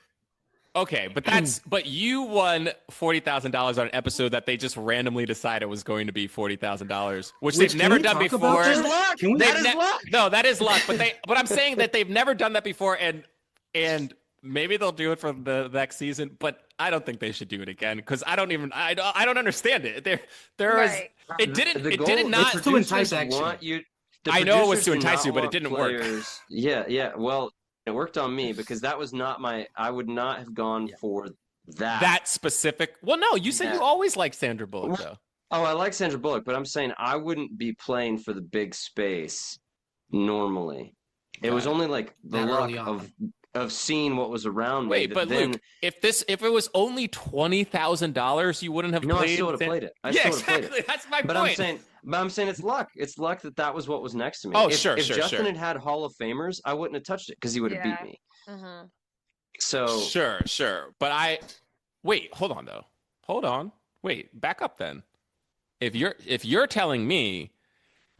Okay, but you won $40,000 on an episode that they just randomly decided was going to be $40,000, which they've can never we done talk before. about That is that? luck. Can we- That They've is luck. No, that is luck. But I'm saying that they've never done that before, and maybe they'll do it for the next season. But I don't think they should do it again because I don't understand it. There is Right. it didn't The it goal- did the not. It's to entice producers action. want you- the I know it was producers to do entice not you, but it want didn't work. players- Yeah. Well, it worked on me because that was not my. I would not have gone Yeah. for that. That specific. Well, no, you said Yeah. you always liked Sandra Bullock though. Oh, I like Sandra Bullock, but I'm saying I wouldn't be playing for the big space normally. It was Got it. only like the That luck early on. of seeing what was around me. Wait, that but then, Luke, if it was only $20,000, you wouldn't have no, I played. still would have played it. I Yeah, still would have played it. exactly. That's my But point. I'm saying it's luck. It's luck that was what was next to me. Oh, if, sure, If sure, Justin sure. had Hall of Famers, I wouldn't have touched it because he would have Yeah. beat me. Mm-hmm. So Sure. But wait, hold on though. Hold on. Wait, back up then. If you're telling me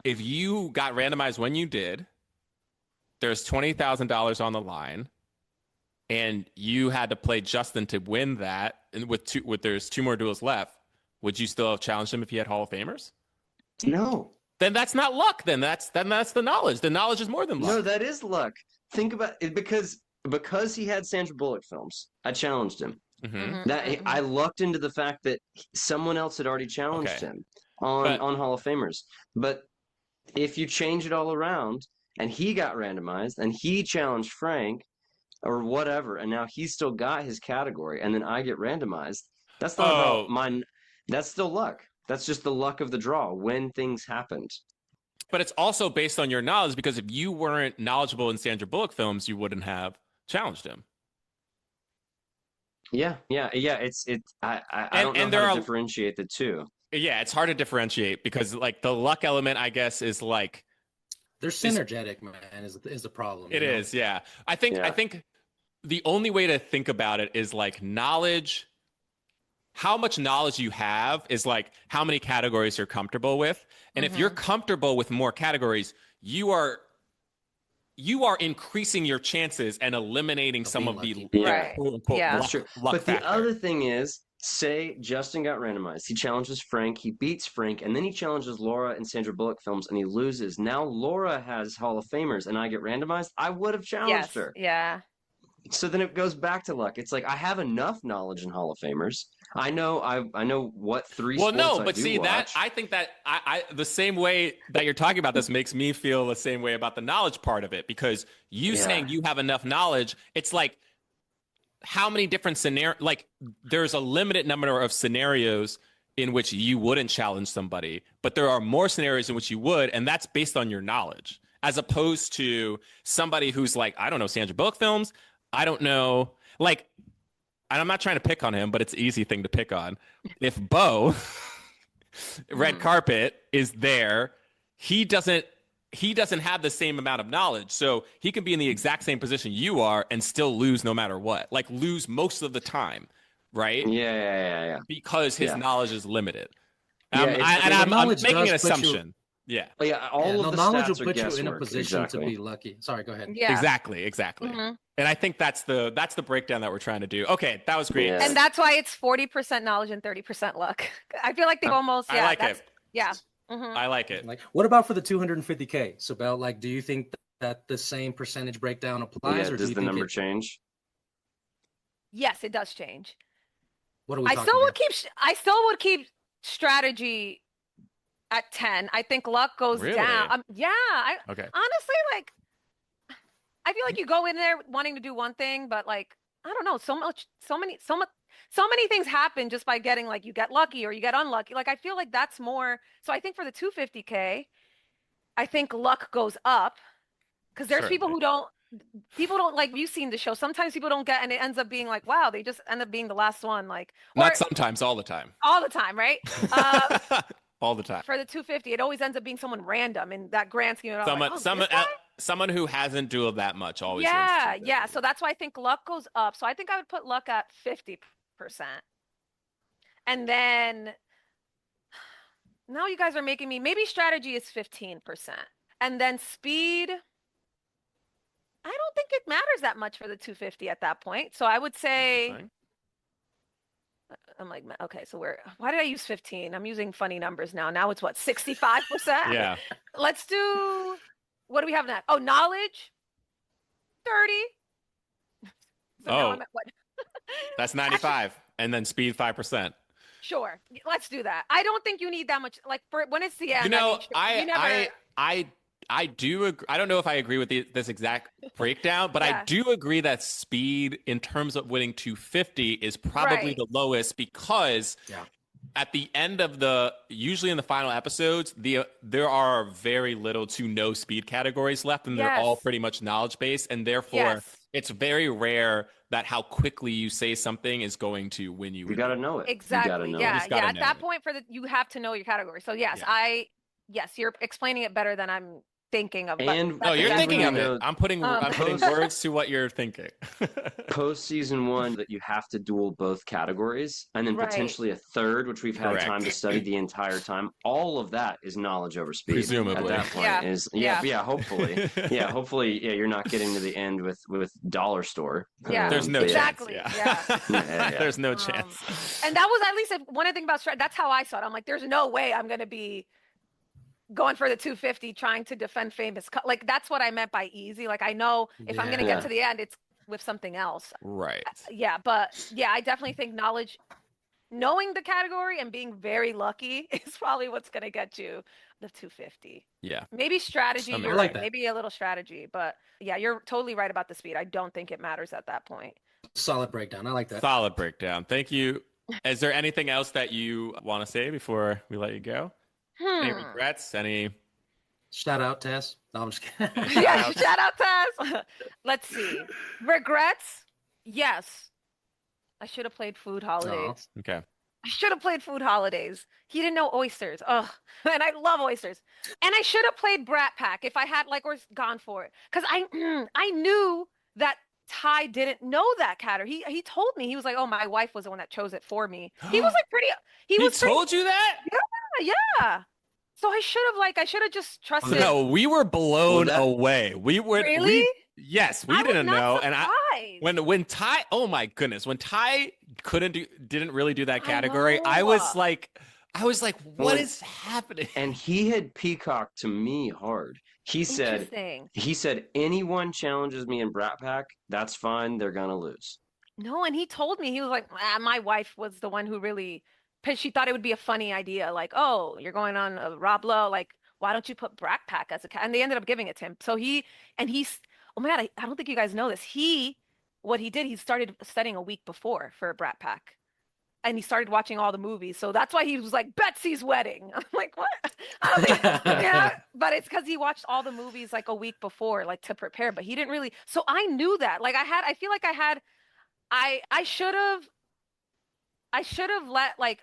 if you got randomized when you did, there's $20,000 on the line, and you had to play Justin to win that, and there's 2 more duels left, would you still have challenged him if he had Hall of Famers? no, Then that's not luck. Then that's the knowledge. The knowledge is more than luck. no, that is luck. Think about it because he had Sandra Bullock films. I challenged him. Mhm. That I lucked into the fact that someone else had already challenged Okay. him on Hall of Famers. But if you change it all around and he got randomized and he challenged Frank or whatever, and now he's still got his category, and then I get randomized, that's not Oh. about mine. That's still luck. That's just the luck of the draw when things happened. But it's also based on your knowledge, because if you weren't knowledgeable in Sandra Bullock films, you wouldn't have challenged him. Yeah. It's I don't And know there how are- to differentiate the two. Yeah, it's hard to differentiate because like the luck element, I guess, is like They're synergetic, man, is the problem. it you know? is. Yeah, I think the only way to think about it is like knowledge. How much knowledge you have is like how many categories you're comfortable with, and if you're comfortable with more categories, you are you are increasing your chances and eliminating some of the Yeah. quote unquote Yeah. luck, Sure. luck But the factor. other thing is, say Justin got randomized. He challenges Frank, he beats Frank, and then he challenges Laura and Sandra Bullock films and he loses. Now Laura has Hall of Famers and I get randomized. I would have challenged Yes. her. Yeah. So then it goes back to luck. It's like I have enough knowledge in Hall of Famers. I know what three Well, sports no, I but do see watch. that I think that I the same way that you're talking about this makes me feel the same way about the knowledge part of it, because you saying you have enough knowledge, it's like how many different scenarios, like there's a limited number of scenarios in which you wouldn't challenge somebody, but there are more scenarios in which you would, and that's based on your knowledge, as opposed to somebody who's like, I don't know Sandra Bullock films, I don't know, like, and I'm not trying to pick on him, but it's an easy thing to pick on. If Bo, red carpet, is there, he doesn't have the same amount of knowledge. So he can be in the exact same position you are and still lose no matter what. Like lose most of the time, right? Yeah. Because his Yeah. knowledge is limited. Yeah, I'm knowledge making an does put you- assumption. Yeah. But yeah, all of the knowledge stats will are put you in a guesswork. position Exactly. to be lucky. Sorry, go ahead. Yeah. Exactly. Mhm. And I think that's the breakdown that we're trying to do. Okay, that was great. Yeah. And that's why it's 40% knowledge and 30% luck. I feel like they've almost, I like that's, it. yeah. Mhm. I like it. Like, what about for the 250K? Cibelle, like, do you think that the same percentage breakdown applies, Yeah, or do does you the think number change? Yes, it does change. What are we I talking still here? would keep, I still would keep strategy at 10. I think luck goes Really? down. Yeah. Okay. Honestly, like, I feel like you go in there wanting to do one thing, but like, I don't know, so many things happen just by getting, like, you get lucky or you get unlucky. Like, I feel like that's more. So I think for the 250K, I think luck goes up, because there's people Certainly. like, you've seen the show. Sometimes people don't get, and it ends up being like, wow, they just end up being the last one, like, or Not sometimes, all the time. all the time, right? All the time. For the 250, it always ends up being someone random in that grand scheme of it. I'm like, oh, Someone this guy? someone who hasn't dueled that much always wins Yeah, 250. yeah. So that's why I think luck goes up. So I think I would put luck at 50%. And then now you guys are making me, maybe strategy is 15%. And then speed, I don't think it matters that much for the 250 at that point. So I would say, Interesting. I'm like, okay, so why did I use 15? I'm using funny numbers now. Now it's what, 65%? Yeah. Let's do, what do we have now? Oh, knowledge, 30. So now Oh. I'm at what? That's 95, and then speed 5%. Sure, let's do that. I don't think you need that much. Like, for when it's the end. You know, you never. I do agree. I don't know if I agree with this exact breakdown, but Yeah. I do agree that speed in terms of winning 250 is probably Right. the lowest, because at the end of usually in the final episodes, there are very little to no speed categories left, and they're all Yes. pretty much knowledge based, and therefore Yes. it's very rare that how quickly you say something is going to win you. You got to know it. Exactly. You got to know Yeah. just gotta Yeah. At know that it. point, you have to know your category. So yes, Yeah. yes, you're explaining it better than I'm thinking of. But And- that's No, you're exactly thinking of right. it. I'm putting words to what you're thinking. Post season 1 that you have to duel both categories, and then Right. potentially a third, which we've had Correct. time to study the entire time. All of that is knowledge over speed. Presumably. At that point Yeah. is hopefully. Hopefully you're not getting to the end with dollar store. Yeah. There's no but Exactly. chance. Yeah. Yeah. There's no Um, chance. And that was at least one thing about that's how I saw it. I'm like, there's no way I'm going to be going for the 250 trying to defend famous. Like, that's what I meant by easy. Like, I know if I'm going to Yeah. get to the end, it's with something else. Right. Yeah. But yeah, I definitely think knowing the category and being very lucky is probably what's going to get you the 250. Yeah. Maybe strategy. I mean, You're I like right. that. Maybe a little strategy, but yeah, you're totally right about the speed. I don't think it matters at that point. Solid breakdown. I like that. Solid breakdown. Thank you. Is there anything else that you want to say before we let you go? Any regrets? Any? Shout out, Tess. No, I'm just kidding. Yeah, shout out Tess. Let's see. Regrets? Yes. I should have played Food Holidays. Okay. I should have played Food Holidays. He didn't know oysters. Ugh. And I love oysters. And I should have played Brat Pack if I had or gone for it. Because I knew that Ty didn't know that category. He told me. He was like, oh, my wife was the one that chose it for me. He was like pretty. He was told you that? Yeah. So I should have just trusted. No, we were blown away. Really? Yes, we I was didn't not know. surprised. And when Ty, oh my goodness, when Ty didn't really do that I category, know. I was like, what is happening? And he had peacocked to me hard. He said, anyone challenges me in Brat Pack, that's fine. They're gonna lose. No, and he told me, he was like, my wife was the one who really, she thought it would be a funny idea. Like, oh, you're going on a Rob Lowe. Like, why don't you put Brat Pack as a cat? And they ended up giving it to him. So oh my God, I don't think you guys know this. What he did, he started studying a week before for Brat Pack. And he started watching all the movies. So that's why he was like, Betsy's Wedding. I'm like, what? I don't think, yeah, but it's because he watched all the movies like a week before, like to prepare. But he didn't really. So I knew that. Like I feel like I should have let like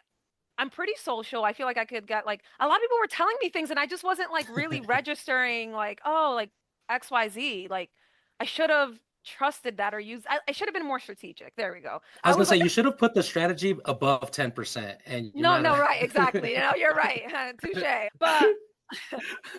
I'm pretty social. I feel like I could get like a lot of people were telling me things and I just wasn't like really registering like, oh, like XYZ. Like I should have trusted that or used I should have been more strategic. There we go. I was gonna say you should have put the strategy above 10%. And no, right, exactly. You're right. Touche. But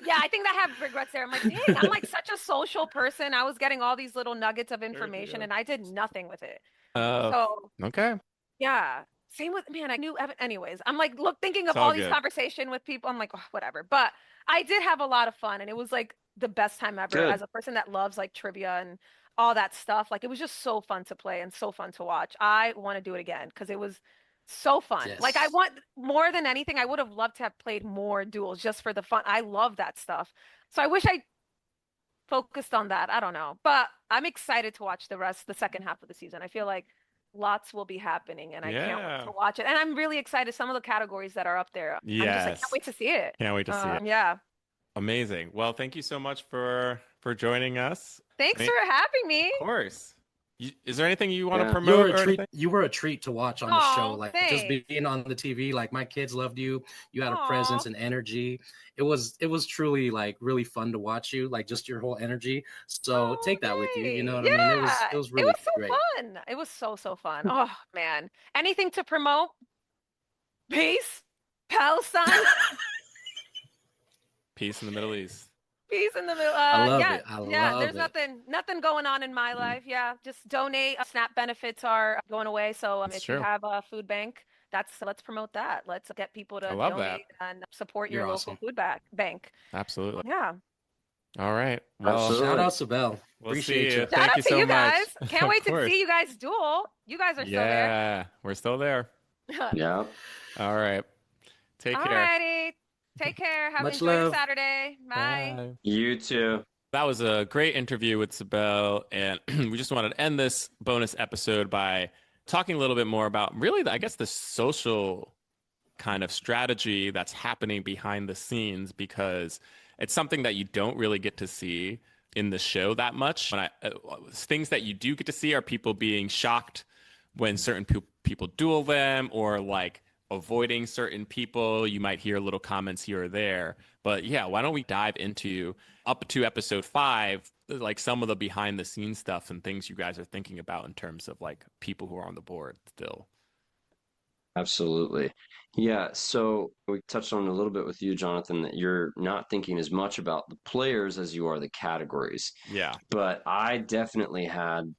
yeah, I think I have regrets there. I'm like, dang, I'm like such a social person. I was getting all these little nuggets of information and I did nothing with it. So okay. Yeah. Same with I knew Evan. Anyways, I'm like, thinking of all these conversation with people. I'm like, oh, whatever. But I did have a lot of fun, and it was like the best time ever. As a person that loves like trivia and all that stuff, like it was just so fun to play and so fun to watch. I want to do it again because it was so fun. Yes. Like I want more than anything. I would have loved to have played more duels just for the fun. I love that stuff. So I wish I focused on that. I don't know, but I'm excited to watch the second half of the season. I feel like lots will be happening and I can't wait to watch it. And I'm really excited. Some of the categories that are up there. Yes. I'm just like, can't wait to see it. Can't wait to see it. Yeah. Amazing. Well, thank you so much for joining us. Thanks for having me. Of course. Is there anything you want to promote? You were a treat to watch on the show. Like thanks. just being on the TV, like my kids loved you. You had a presence and energy. It was truly like really fun to watch you, like just your whole energy. So take that with you. You know what I mean? It was really great. Fun. It was so fun. Oh man. Anything to promote? Peace? Palestine? Peace in the Middle East. Peace in the middle. I love it. There's nothing going on in my life. Yeah, just donate. SNAP benefits are going away. So if you have a food bank, let's promote that. Let's get people to donate and support your local food bank. Absolutely. Yeah. All right. Well, shout out Cibelle. Appreciate you. Thank you so much. Guys. Can't wait to see you guys duel. You guys are still there. Yeah, we're still there. Yeah. All right. Take care. Alrighty. Take care. Enjoy your Saturday. Bye. You too. That was a great interview with Cibelle, and we just wanted to end this bonus episode by talking a little bit more about really, I guess, the social kind of strategy that's happening behind the scenes, because it's something that you don't really get to see in the show that much. Things that you do get to see are people being shocked when certain people duel them, or like avoiding certain people. You might hear little comments here or there. But yeah, why don't we dive into up to episode 5, like some of the behind the scenes stuff and things you guys are thinking about in terms of like people who are on the board still. Absolutely. Yeah, so we touched on a little bit with you, Jonathan, that you're not thinking as much about the players as you are the categories. Yeah. But I definitely had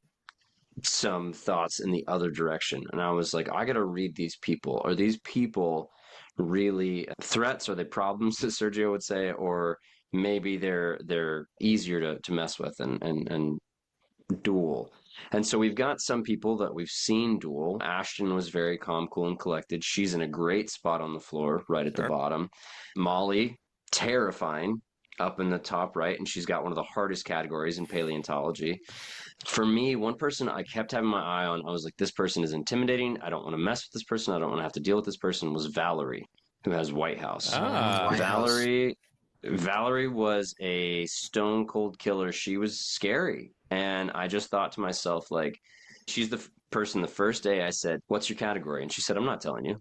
some thoughts in the other direction. And I was like, I got to read these people. Are these people really threats? Are they problems, as Sergio would say? Or maybe they're easier to mess with and duel. And so we've got some people that we've seen duel. Ashton was very calm, cool, and collected. She's in a great spot on the floor, right at the bottom. Molly, terrifying, up in the top right, and she's got one of the hardest categories in paleontology. For me, one person I kept having my eye on, I was like, this person is intimidating. I don't want to mess with this person. I don't want to have to deal with this person, was Valerie, who has White House. Valerie was a stone cold killer. She was scary. And I just thought to myself, like, she's the person the first day I said, what's your category? And she said, I'm not telling you.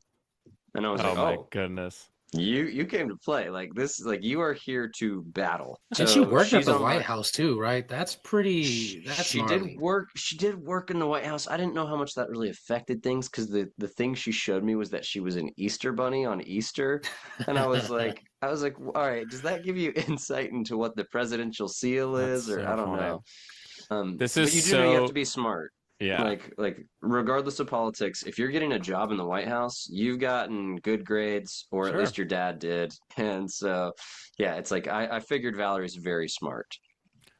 And I was like, my goodness. You came to play. Like, this, like, you are here to battle. And she worked at the White House too, right? That's pretty, she did work in the White House. I didn't know how much that really affected things, because the thing she showed me was that she was an Easter bunny on Easter. And I was like, I was like, all right, does that give you insight into what the presidential seal That's is, or so I don't funny. know. This But is you do know you have to so be smart. yeah. Like regardless of politics, if you're getting a job in the White House, you've gotten good grades, or at Sure. least your dad did. And so, yeah, it's like I figured Valerie's very smart.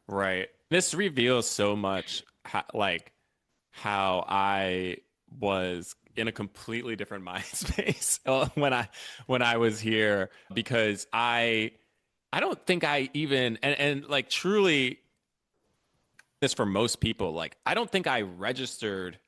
Right. This reveals so much how I was in a completely different mind space when I was here because I don't think I even and like truly this for most people like I don't think I registered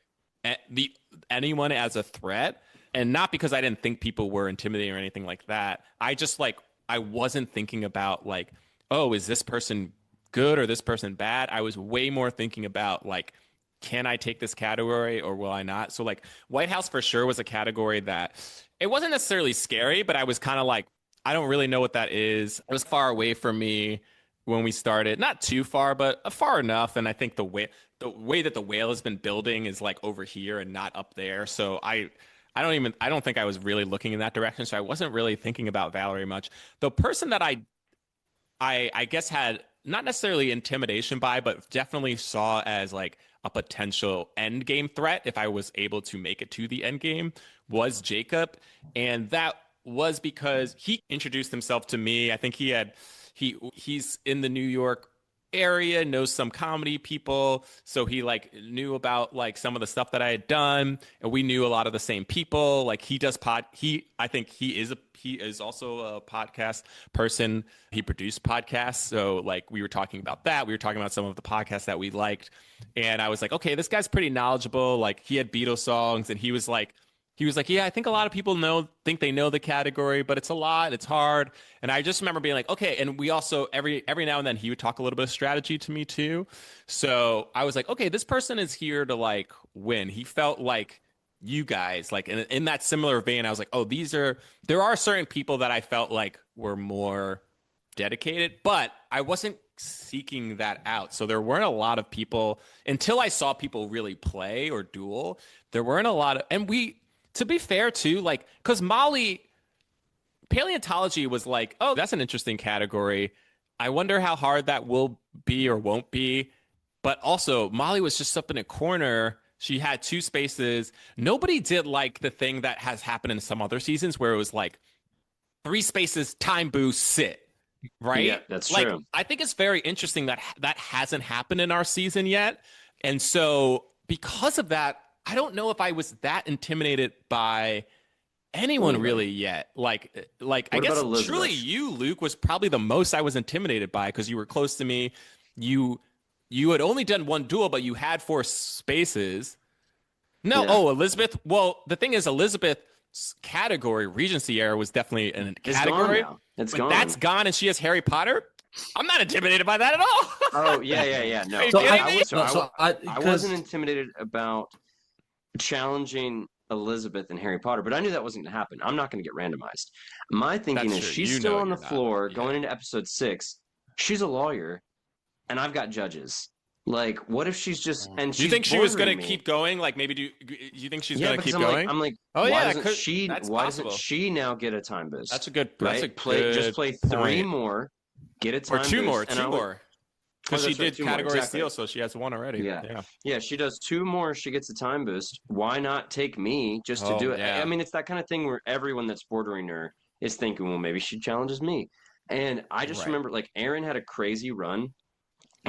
the anyone as a threat and not because I didn't think people were intimidating or anything like that. I just like I wasn't thinking about like oh is this person good or this person bad. I was way more thinking about like can I take this category or will I not? So like White House for sure was a category that it wasn't necessarily scary, but I was kind of like I don't really know what that is. It was far away from me when we started, not too far, but far enough. And I think the way that the whale has been building is like over here and not up there. So I don't think I was really looking in that direction. So I wasn't really thinking about Valerie much. The person that I guess had not necessarily intimidation by, but definitely saw as like a potential end game threat if I was able to make it to the end game was Jacob. And that was because he introduced himself to me. I think he's in the New York area, knows some comedy people, so he like knew about like some of the stuff that I had done, and we knew a lot of the same people. Like he does I think he is also a podcast person. He produced podcasts, so like we were talking about that. We were talking about some of the podcasts that we liked, and I was like, okay, this guy's pretty knowledgeable. Like he had Beatles songs, and he was like, yeah, I think a lot of people think they know the category, but it's a lot, it's hard. And I just remember being like, okay. And we also every now and then he would talk a little bit of strategy to me too. So I was like, okay, this person is here to like win. He felt like you guys, like in that similar vein, I was like, oh, there are certain people that I felt like were more dedicated, but I wasn't seeking that out. So there weren't a lot of people until I saw people really play or duel. There weren't a lot of, and to be fair too, like, because Molly paleontology was like, oh, that's an interesting category. I wonder how hard that will be or won't be. But also, Molly was just up in a corner. She had two spaces. Nobody did like the thing that has happened in some other seasons where it was like three spaces, time boost, sit. Yeah, Right? that's Like, true. I think it's very interesting that that hasn't happened in our season yet. And so, because of that, I don't know if I was that intimidated by anyone Anybody. really yet. Like I What about guess truly Elizabeth? you, Luke, was probably the most I was intimidated by because you were close to me. You you had only done one duel, but you had four spaces. No, Yeah, oh, Elizabeth. Well, the thing is, Elizabeth's category, Regency era, was definitely a it's gone category, now. It's but that's gone. gone, and she has Harry Potter. I'm not intimidated by that at all. Oh, yeah. Are No, you So kidding I me? no, so I wasn't because intimidated about challenging Elizabeth and Harry Potter, but I knew that wasn't going to happen. I'm not going to get randomized. My thinking That's is true. she's You still know on the you're not. floor Yeah. going into episode 6. She's a lawyer, and I've got judges. Like, what if she's just and Do you she's think she was bordering gonna me? keep going? Like maybe do you think she's Yeah, gonna because keep going? I'm like, Oh why yeah, doesn't she? that's Why doesn't possible. she now get a time That's boost? a good. That's a Right? Just good play 3 point. more, get a Or time boost, and two I would. more, Oh, because she that's right, did 2 more category exactly. steal, so she has one already. Yeah. Yeah. Yeah, she does 2 more, she gets a time boost. Why not take me just to Oh do it? I yeah. mean, it's that kind of thing where everyone that's bordering her is thinking, well, maybe she challenges me. And I just Right. remember like Aaron had a crazy run.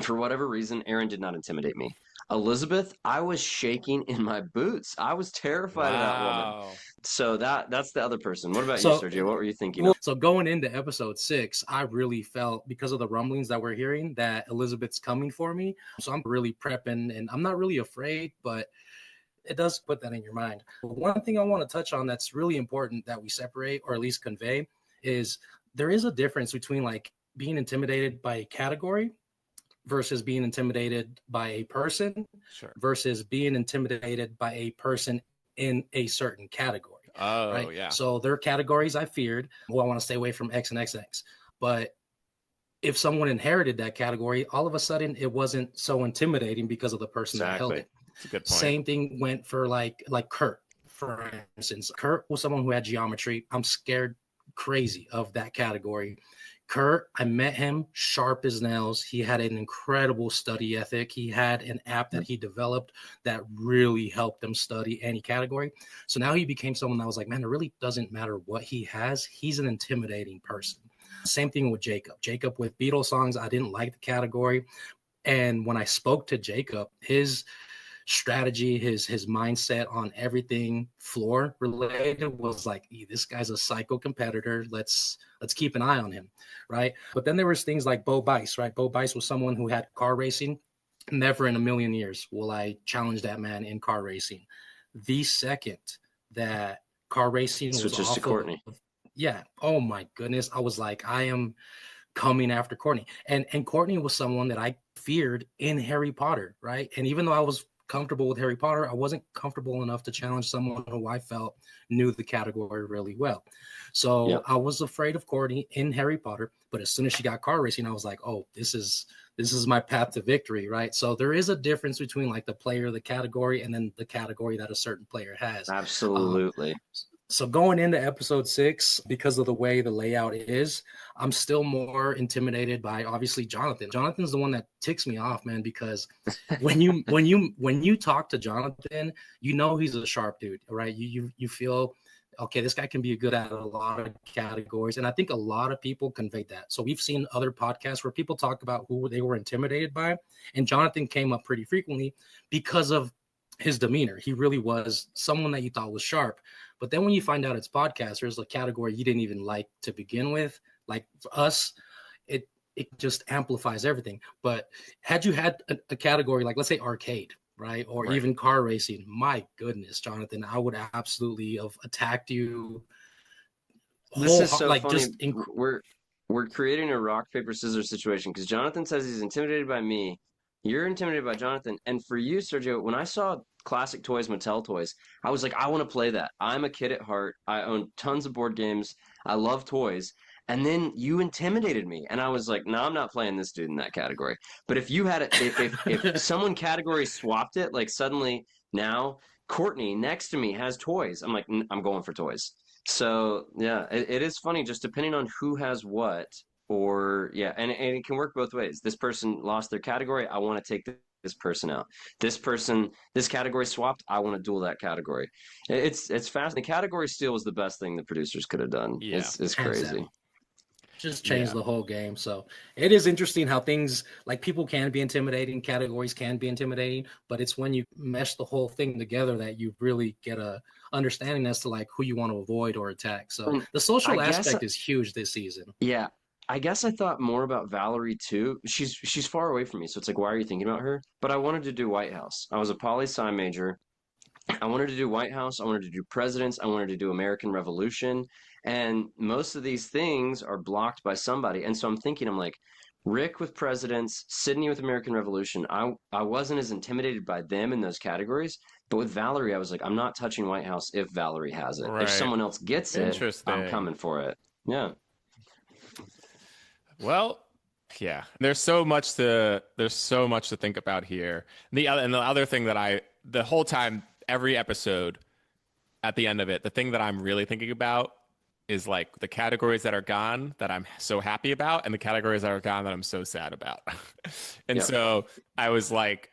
For whatever reason, Aaron did not intimidate me. Elizabeth, I was shaking in my boots. I was terrified of that woman. Wow. So that's the other person. What about you, so Sergio? What were you thinking well, of? so going into episode 6, I really felt because of the rumblings that we're hearing that Elizabeth's coming for me. So I'm really prepping, and I'm not really afraid, but it does put that in your mind. One thing I want to touch on that's really important that we separate or at least convey is there is a difference between like being intimidated by a category versus being intimidated by a person Sure. versus being intimidated by a person in a certain category. Oh Right. yeah. So there are categories I feared. Well, I want to stay away from X and XX. But if someone inherited that category, all of a sudden it wasn't so intimidating because of the person that held Exactly. it. That's a good point. Same thing went for like Kurt, for instance. Kurt was someone who had geometry. I'm scared crazy of that category. Kurt, I met him sharp as nails. He had an incredible study ethic. He had an app that he developed that really helped him study any category. So now he became someone that was like, man, it really doesn't matter what he has. He's an intimidating person. Same thing with Jacob. Jacob with Beatles songs, I didn't like the category. And when I spoke to Jacob, his strategy, his mindset on everything floor related was like, this guy's a psycho competitor. Let's keep an eye on him, right? But then there was things like Bo Bice, right? Bo Bice was someone who had car racing. Never in a million years will I challenge that man in car racing. The second that car racing was off to Courtney. Yeah. Oh my goodness. I was like, I am coming after Courtney. And Courtney was someone that I feared in Harry Potter, right? And even though I was comfortable with Harry Potter, I wasn't comfortable enough to challenge someone who I felt knew the category really well. So I was afraid of Courtney in Harry Potter, but as soon as she got car racing, I was like, oh, this is my path to victory, right? So there is a difference between like the player, the category, and then the category that a certain player has. Absolutely. So going into episode 6, because of the way the layout is, I'm still more intimidated by obviously Jonathan. Jonathan's the one that ticks me off, man, because when you talk to Jonathan, you know he's a sharp dude, right? You feel, okay, this guy can be good at a lot of categories. And I think a lot of people conveyed that. So we've seen other podcasts where people talk about who they were intimidated by. And Jonathan came up pretty frequently because of his demeanor. He really was someone that you thought was sharp. But then when you find out it's podcasters, a category you didn't even like to begin with, like for us, it just amplifies everything. But had you had a category like, let's say arcade, right? Or even car racing, my goodness, Jonathan, I would absolutely have attacked you. This is so like funny. We're creating a rock, paper, scissors situation because Jonathan says he's intimidated by me. You're intimidated by Jonathan. And for you, Sergio, when I saw Classic Toys, Mattel Toys, I was like, I want to play that. I'm a kid at heart. I own tons of board games. I love toys. And then you intimidated me. And I was like, no, I'm not playing this dude in that category. But if you had it, if someone category swapped it, like suddenly now Courtney next to me has toys, I'm like, I'm going for toys. So yeah, it is funny just depending on who has what. Or and it can work both ways. This person lost their category. I want to take this person out. This category swapped. I want to duel that category. It's fast. The category steal was the best thing the producers could have done. Yeah. It's crazy. Just changed the whole game. So it is interesting how things like people can be intimidating, categories can be intimidating, but it's when you mesh the whole thing together that you really get a understanding as to like who you want to avoid or attack. So the social aspect is huge this season. Yeah. I guess I thought more about Valerie too. She's far away from me, so it's like, why are you thinking about her? But I wanted to do White House. I was a poli-sci major. I wanted to do White House. I wanted to do presidents. I wanted to do American Revolution. And most of these things are blocked by somebody. And so I'm thinking, I'm like, Rick with presidents, Sydney with American Revolution. I wasn't as intimidated by them in those categories. But with Valerie, I was like, I'm not touching White House if Valerie has it. If someone else gets it, I'm coming for it. Yeah. Well, yeah. There's so much to think about here. The other thing that the whole time, every episode, at the end of it, the thing that I'm really thinking about is like the categories that are gone that I'm so happy about, and the categories that are gone that I'm so sad about. And so I was like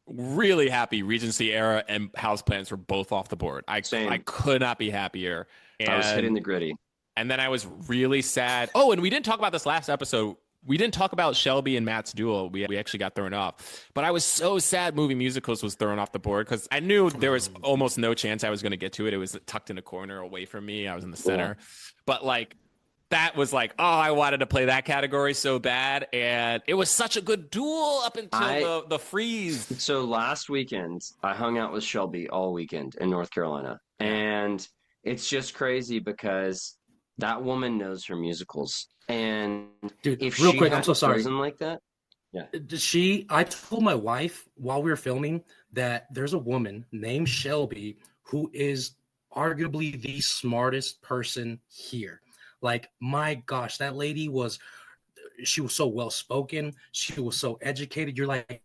really happy Regency era and houseplants were both off the board. I could not be happier. And I was hitting the gritty. And then I was really sad. Oh, and we didn't talk about this last episode. We didn't talk about Shelby and Matt's duel. We actually got thrown off. But I was so sad movie musicals was thrown off the board because I knew there was almost no chance I was going to get to it. It was tucked in a corner away from me. I was in the center. Yeah. But like that was like, oh, I wanted to play that category so bad. And it was such a good duel up until the freeze. So last weekend, I hung out with Shelby all weekend in North Carolina. And it's just crazy because that woman knows her musicals. And dude, if real she quick, I'm so sorry. Like that, I told my wife while we were filming that there's a woman named Shelby who is arguably the smartest person here. Like, my gosh, that lady she was so well spoken. She was so educated. You're like,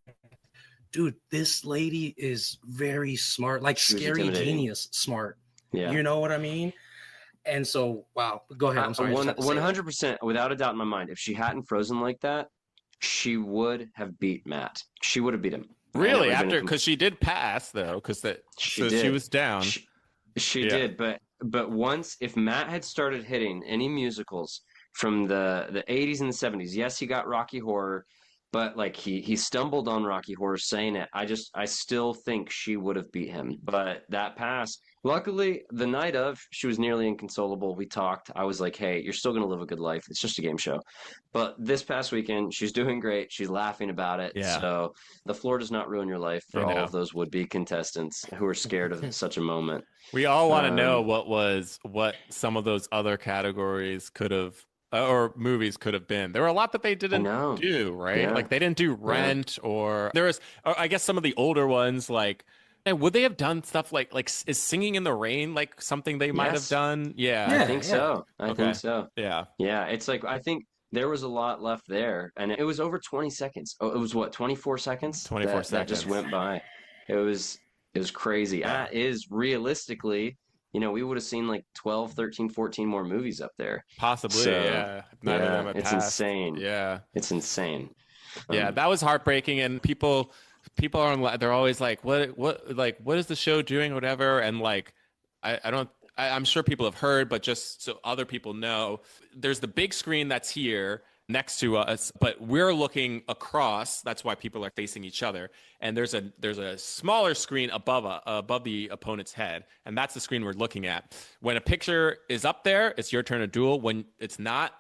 dude, this lady is very smart, like Scary Genius smart. Yeah. You know what I mean? And so, wow, go ahead. I'm sorry. I just had to say that. 100%, without a doubt in my mind, if she hadn't frozen like that, she would have beat Matt. She would have beat him. Really? After, because she did pass though, she she was down. She did, but once, if Matt had started hitting any musicals from the 80s and the 70s, yes, he got Rocky Horror, but like he stumbled on Rocky Horror saying it. I still think she would have beat him. But that pass, luckily, the night of, she was nearly inconsolable. We talked. I was like, hey, you're still going to live a good life. It's just a game show. But this past weekend, she's doing great. She's laughing about it. Yeah. So the floor does not ruin your life for all of those would-be contestants who are scared of such a moment. We all want to know what some of those other categories could have, or movies could have been. There were a lot that they didn't do, right? Yeah. Like they didn't do Rent, or there was, or I guess some of the older ones, like, would they have done stuff like is Singing in the Rain like something they might have done? Yeah, I think so. I think so. Yeah. Yeah, it's like, I think there was a lot left there, and it was over 20 seconds. Oh, it was what, 24 seconds? 24 seconds. That just went by. It was crazy. That is realistically, we would have seen like 12, 13, 14 more movies up there. Possibly, So, yeah. None of them have it's passed. insane. Yeah. It's insane. Yeah, that was heartbreaking, and people are, they're always like, what is the show doing, whatever, and like I'm sure people have heard, but just so other people know, there's the big screen that's here next to us, but we're looking across. That's why people are facing each other, and there's a smaller screen above the opponent's head, and that's the screen we're looking at. When a picture is up there, it's your turn to duel. When it's not,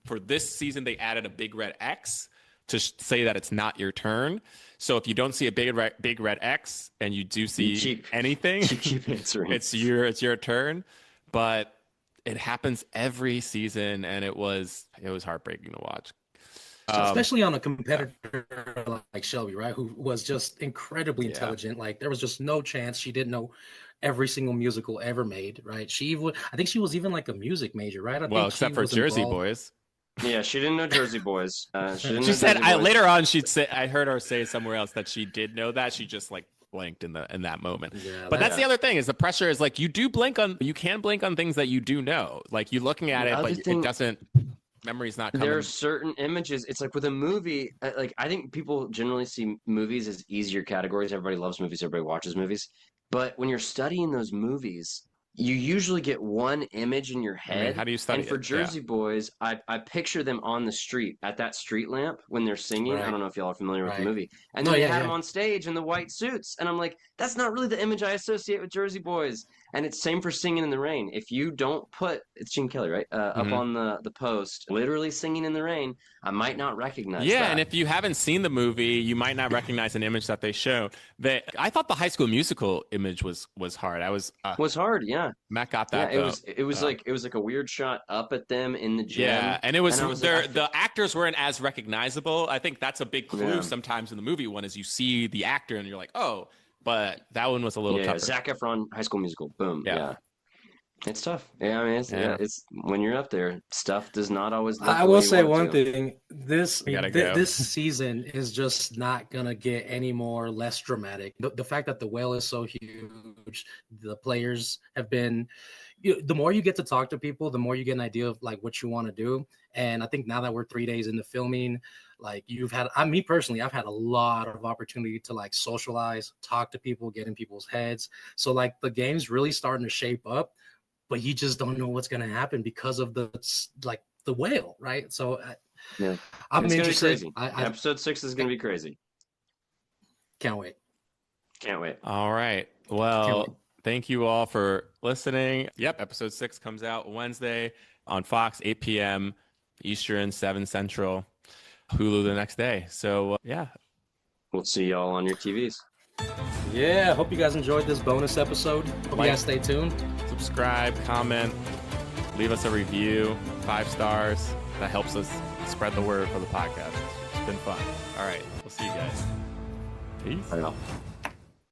for this season they added a big red X to say that it's not your turn. So if you don't see a big red X and you do see anything, you keep answering. it's your turn. But it happens every season, and it was heartbreaking to watch. Especially on a competitor like Shelby, right? Who was just incredibly intelligent. Like there was just no chance she didn't know every single musical ever made, right? I think she was even like a music major, right? Except for Jersey Boys. Yeah, she didn't know Jersey Boys. She said later on I heard her say somewhere else that she did know that. She just like blanked in that moment. Yeah, but that's the other thing, is the pressure is like you can blink on things that you do know. Like you're looking at it, but it doesn't. Memory's not coming. There are certain images. It's like with a movie. Like I think people generally see movies as easier categories. Everybody loves movies. Everybody watches movies. But when you're studying those movies, you usually get one image in your head. I mean, how do you study it? And for Jersey Boys, I picture them on the street at that street lamp when they're singing. Right. I don't know if y'all are familiar with the movie. And then they had them on stage in the white suits. And I'm like, that's not really the image I associate with Jersey Boys. And it's same for Singing in the Rain. If you don't put, it's Gene Kelly, right? Up on the post, literally singing in the rain, I might not recognize that. Yeah, and if you haven't seen the movie, you might not recognize an image that they show. I thought the High School Musical image was hard. Was hard, yeah. Matt got that. Yeah, it was like a weird shot up at them in the gym. Yeah, and the actors weren't as recognizable. I think that's a big clue sometimes in the movie one, is you see the actor and you're like, oh. But that one was a little tougher. Zac Efron, High School Musical, boom. Yeah. It's tough. Yeah, I mean, it's when you're up there, stuff does not always. I will say one thing: this season is just not gonna get any more less dramatic. The fact that the whale is so huge, the players have been. The more you get to talk to people, the more you get an idea of like what you want to do. And I think now that we're 3 days into filming, like me personally, I've had a lot of opportunity to like socialize, talk to people, get in people's heads. So like the game's really starting to shape up, but you just don't know what's going to happen because of the whale, right? So I'm interested. Episode 6 is going to be crazy. Can't wait. All right. Well, thank you all for listening. Yep, episode 6 comes out Wednesday on Fox, 8 p.m. Eastern, 7 Central, Hulu the next day. So, we'll see y'all on your TVs. Yeah, hope you guys enjoyed this bonus episode. Hope you guys stay tuned. Subscribe, comment, leave us a review, 5 stars. That helps us spread the word for the podcast. It's been fun. All right, we'll see you guys. Peace. Bye.